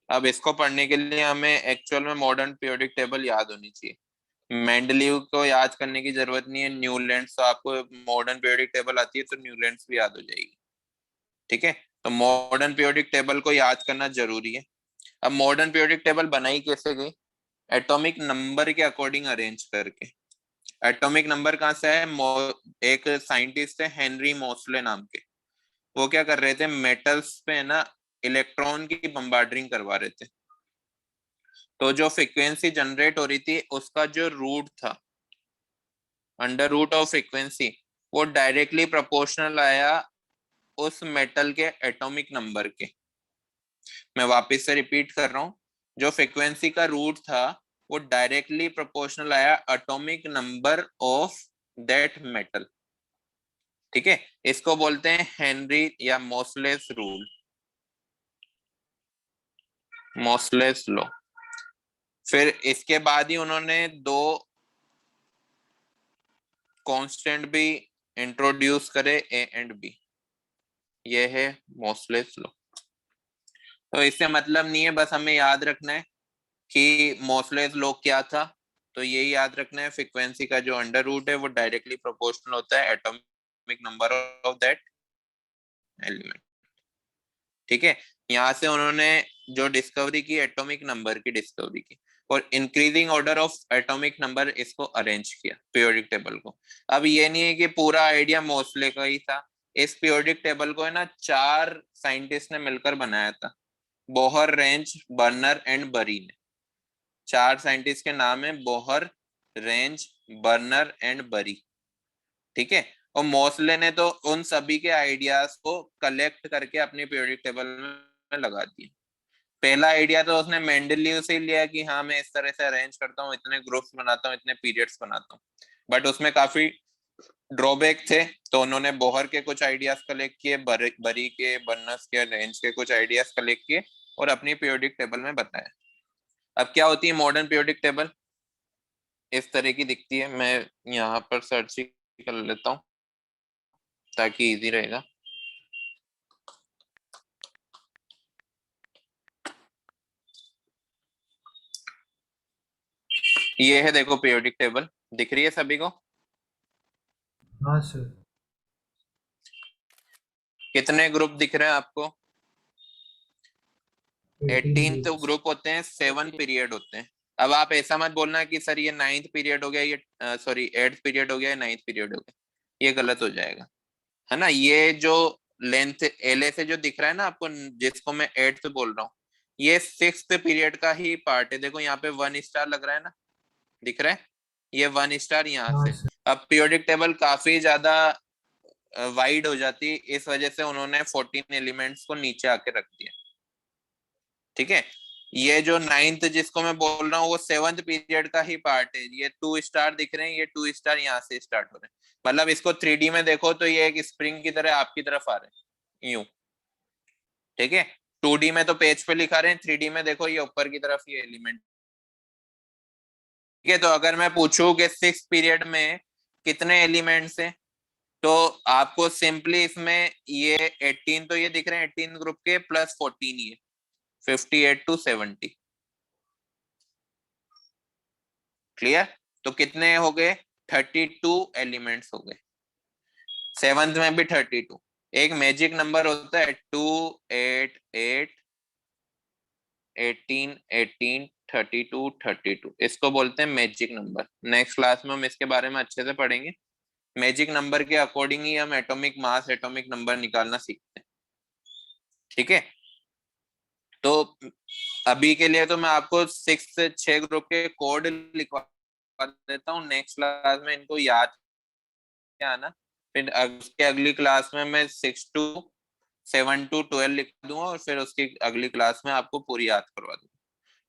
अब इसको पढ़ने के लिए हमें एक्चुअल में मॉडर्न पीरियोडिक टेबल याद होनी चाहिए। मेंडलीव को याद करने की जरूरत नहीं है, न्यूलैंड्स, तो आपको मॉडर्न पीरियोडिक टेबल आती है तो न्यूलैंड्स भी याद हो जाएगी। ठीक है, तो मॉडर्न पीरियोडिक टेबल को याद करना जरूरी है। अब मॉडर्न पीरियोडिक टेबल बनाई कैसे गई? एटॉमिक नंबर के अकॉर्डिंग अरेंज करके। एटॉमिक नंबर कहाँ से है? एक साइंटिस्ट है हेनरी मोस्ले नाम के, वो क्या कर रहे थे, मेटल्स पे ना इलेक्ट्रॉन की बम्बार्डरिंग करवा रहे थे। तो जो फ्रीक्वेंसी जनरेट हो रही थी उसका जो रूट था, अंडर रूट ऑफ फ्रीक्वेंसी, वो डायरेक्टली प्रोपोर्शनल आया उस मेटल के एटॉमिक नंबर के। मैं वापस से रिपीट कर रहा हूं, जो फ्रीक्वेंसी का रूट था वो डायरेक्टली प्रोपोर्शनल आया atomic number of that metal. ठीक है, इसको बोलते हैं हेनरी या मोस्लेस रूल, मोस्लेस लॉ। फिर इसके बाद ही उन्होंने 2 कांस्टेंट भी इंट्रोड्यूस करे, ए एंड बी। ये है मोस्लेस लॉ। तो इससे मतलब नहीं है, बस हमें याद रखना है कि मोस्लेस लॉ क्या था। तो यही याद रखना है, फ्रीक्वेंसी का जो अंडर रूट है वो डायरेक्टली प्रोपोर्शनल होता है atomic number of that element. ठीक है, यहाँ से उन्होंने जो डिस्कवरी की, एटॉमिक नंबर की डिस्कवरी की, और increasing order of atomic number इसको अरेंज किया पीरियोडिक टेबल को। अब ये नहीं है कि पूरा आइडिया मोस्ले का ही था, इस पीरियोडिक टेबल को है ना 4 साइंटिस्ट ने मिलकर बनाया था, बोहर, रेंज, बर्नर एंड बरी ने। 4 साइंटिस्ट के नाम है, बोहर, रेंज, बर्नर एंड बरी। ठीक है, और मोस्ले ने तो उन सभी के आइडियाज को कलेक्ट करके अपनी पीरियोडिक टेबल में लगा दिए। पहला आइडिया तो उसने मेंडलीव से लिया कि हाँ मैं इस तरह से अरेंज करता हूँ, इतने ग्रुप्स बनाता हूँ, इतने पीरियड्स बनाता हूँ, बट उसमें काफी ड्रॉबैक थे, तो उन्होंने बोहर के कुछ आइडियाज कलेक्ट किए, बरी के, बर्नर्स के, रेंज के कुछ आइडियाज कलेक्ट किए और अपनी पीरियोडिक टेबल में बताया। अब क्या होती है मॉडर्न पीरियोडिक टेबल? इस तरह की दिखती है। मैं यहाँ पर सर्च कर लेता हूँ ताकि इजी रहेगा। ये है, देखो पीरियोडिक टेबल दिख रही है सभी को? हाँ सर। कितने ग्रुप दिख रहे हैं आपको? 18 तो groups। ग्रुप होते हैं, 7 पीरियड होते हैं। अब आप ऐसा मत बोलना कि सर ये 9th पीरियड हो गया, ये सॉरी 8th पीरियड हो गया, 9th पीरियड हो गया, ये गलत हो जाएगा, है ना। ये जो लेंथ एल से जो दिख रहा है ना आपको, जिसको मैं 8th बोल रहा हूँ, ये 6th पीरियड का ही पार्ट है। देखो यहाँ पे 1 स्टार लग रहा है ना, दिख रहा है, ये 1 स्टार यहाँ हाँ से। सर। अब पीरियोडिक टेबल काफी ज्यादा वाइड हो जाती है, इस वजह से उन्होंने 14 एलिमेंट्स को नीचे आके रख दिया। ठीक है, ये जो 9th जिसको मैं बोल रहा हूँ वो 7th पीरियड का ही पार्ट है। ये 2 स्टार दिख रहे हैं, ये 2 स्टार यहाँ से स्टार्ट हो रहे हैं। मतलब इसको 3D में देखो तो ये एक स्प्रिंग की तरह आपकी तरफ आ रहे हैं यूं, ठीक है। 2D में तो पेज पे लिखा रहे हैं, 3D में देखो ये ऊपर की तरफ ये एलिमेंट, ठीक है। तो अगर मैं पूछूं कि 6th पीरियड में कितने एलिमेंट्स हैं, तो आपको सिंपली इसमें ये 18 तो ये दिख रहे हैं 18 ग्रुप के, प्लस 14 ये 58 to 70। क्लियर? तो कितने हो गए? 32 एलिमेंट्स हो गए। 7th में भी 32। एक मैजिक नंबर होता है 2 8 8 18 18 32 32, इसको बोलते हैं मैजिक नंबर। नेक्स्ट क्लास में हम इसके बारे में अच्छे से पढ़ेंगे। मैजिक नंबर के अकॉर्डिंग ही हम एटॉमिक मास, एटॉमिक नंबर निकालना सीखते हैं, ठीक है। तो अभी के लिए तो मैं आपको 6 से 6 ग्रुप के कोड लिखवा देता हूँ। नेक्स्ट क्लास में इनको याद क्या आना, फिर उसके अगली क्लास में मैं 6 to 7 to 12 लिख दूंगा, और फिर उसकी अगली क्लास में आपको पूरी याद करवा दूंगा,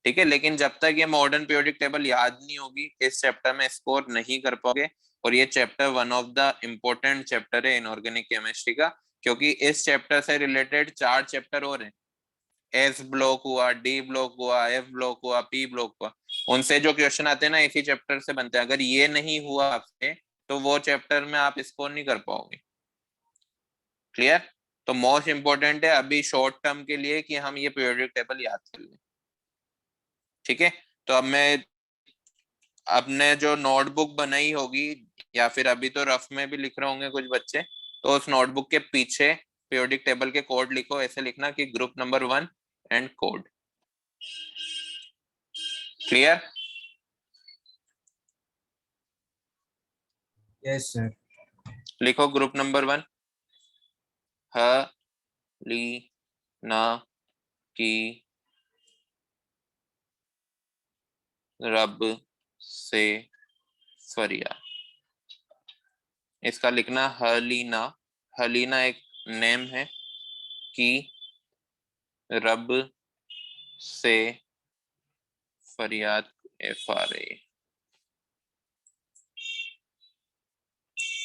ठीक है। लेकिन जब तक ये मॉडर्न पीरियोडिक टेबल याद नहीं होगी, इस चैप्टर में स्कोर नहीं कर पाओगे। और ये chapter one of the important chapter है इनऑर्गेनिक केमिस्ट्री का, क्योंकि इस चैप्टर से रिलेटेड 4 चैप्टर और हैं। एस ब्लॉक हुआ, डी ब्लॉक हुआ, एफ ब्लॉक हुआ, पी ब्लॉक हुआ, उनसे जो क्वेश्चन आते हैं ना इसी चैप्टर से बनते हैं। अगर ये नहीं हुआ आपसे तो वो चैप्टर में आप स्कोर नहीं कर पाओगे। क्लियर? तो मोस्ट इंपोर्टेंट है अभी शॉर्ट टर्म के लिए कि हम ये पीरियोडिक टेबल याद कर लें, ठीक है। तो अब मैं अपने जो नोटबुक बनाई होगी, या फिर अभी तो रफ में भी लिख रहे होंगे कुछ बच्चे, तो उस नोटबुक के पीछे पीरियोडिक टेबल के कोड लिखो। ऐसे लिखना कि group number 1 and code. Clear? Yes sir. लिखो ग्रुप नंबर 1, ह ली ना की रब से फरियाद। इसका लिखना हलीना, हलीना एक नेम है, कि रब से फरियाद, FRA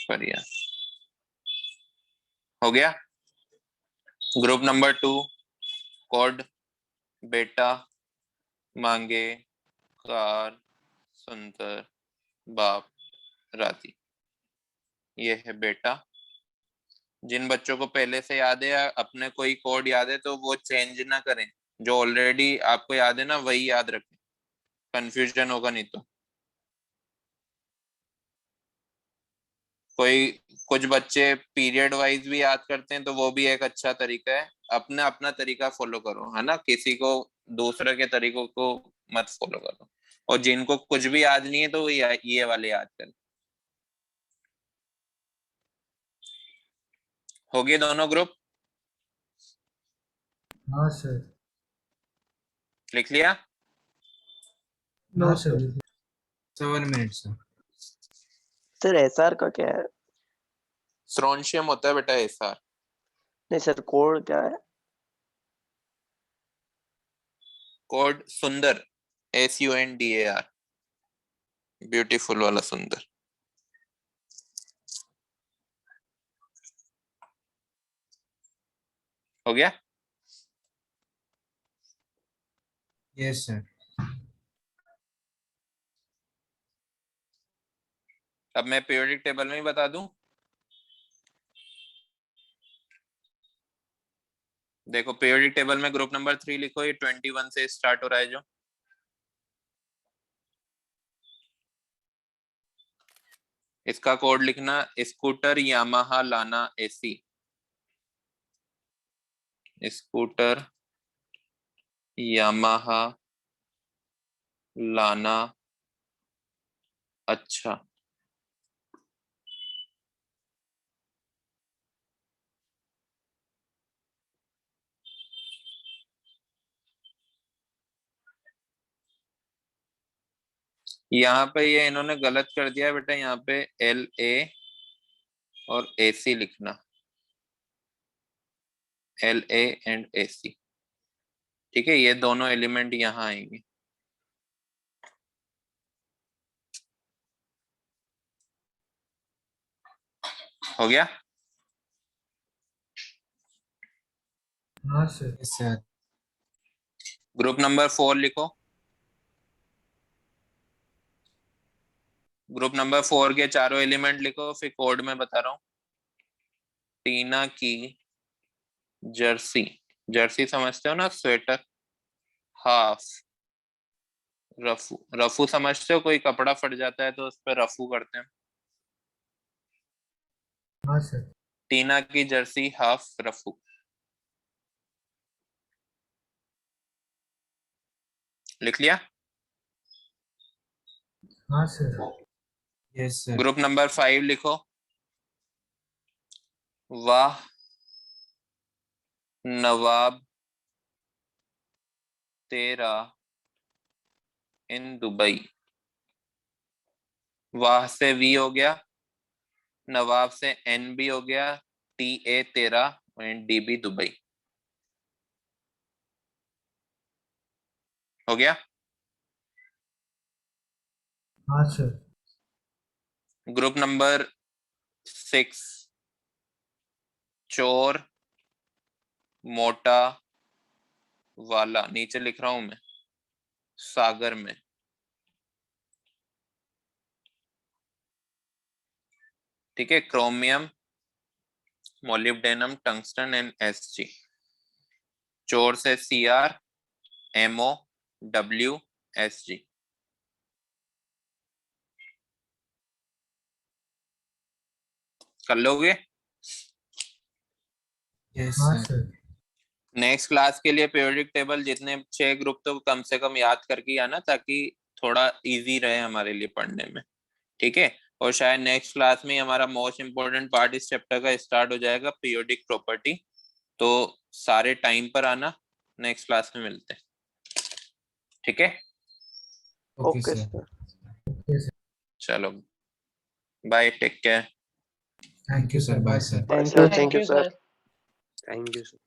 फरियाद। हो गया। ग्रुप नंबर 2 कोड बेटा मांगे कार सुंदर बाप राती। ये है बेटा। जिन बच्चों को पहले से याद है, अपने कोई कोड याद है तो वो चेंज ना करें, जो ऑलरेडी आपको याद है ना वही याद रखें, कंफ्यूजन होगा नहीं तो। कोई कुछ बच्चे पीरियड वाइज भी याद करते हैं, तो वो भी एक अच्छा तरीका है। अपना अपना तरीका फॉलो करो, है ना, किसी को दूसरे के तरीकों को मत फॉलो करो। और जिनको कुछ भी याद नहीं है तो वो ये वाले याद करें। हो गए दोनों ग्रुप? हाँ सर। लिख लिया? हाँ sir. 7 minutes sir. Sir SR का क्या है? स्ट्रोंशियम होता है बेटा SR। नहीं सर, कोड क्या है? कोड सुंदर, SUNDAR, ब्यूटीफुल वाला सुंदर। हो गया? Yes sir. अब मैं पीरियोडिक टेबल में ही बता दूं। देखो पीरियोडिक टेबल में ग्रुप नंबर 3 लिखो, ये 21 से स्टार्ट हो रहा है जो। इसका कोड लिखना स्कूटर यामाहा लाना AC। स्कूटर यामाहा लाना अच्छा। यहाँ पे ये इन्होंने गलत कर दिया बेटा, यहाँ पे LA और AC लिखना, LA एंड AC। ठीक है, ये दोनों एलिमेंट यहाँ आएंगे। हो गया? हाँ sir. Yes sir. Group number 4 लिखो। ग्रुप नंबर 4 के चारों एलिमेंट लिखो, फिर कोड में बता रहा हूँ। टीना की जर्सी, जर्सी समझते हो ना, स्वेटर। हाफ रफू, रफू समझते हो, कोई कपड़ा फट जाता है तो उस पर रफू करते हैं। हाँ सर। टीना की जर्सी हाफ रफू। लिख लिया? हाँ sir. Yes sir. Group number 5 लिखो। वाह नवाब तेरा इन दुबई। वाह से वी हो गया, नवाब से एन भी हो गया, टी ए तेरा, डी बी दुबई। हो गया? हाँ सर। ग्रुप नंबर 6 चोर मोटा वाला, नीचे लिख रहा हूं मैं, सागर में। ठीक है, chromium molybdenum tungsten and SG. चोर से C R MO W S G. कर लोगे? यस हाँ सर। सर। नेक्स्ट क्लास के लिए पीरियोडिक टेबल जितने 6 ग्रुप तो कम से कम याद करके आना, ताकि थोड़ा इजी रहे हमारे लिए पढ़ने में। ठीक है, और शायद नेक्स्ट क्लास में हमारा मोस्ट इम्पोर्टेंट पार्ट इस चैप्टर का स्टार्ट हो जाएगा, पीरियोडिक प्रॉपर्टी। तो सारे टाइम पर आना, नेक्स्ट क्लास में मिलते हैं। ठीक है, okay okay sir. Sir. Okay sir. चलो bye, take care. Thank you sir. Bye sir. Thank you Thank you, sir. sir. Thank you sir.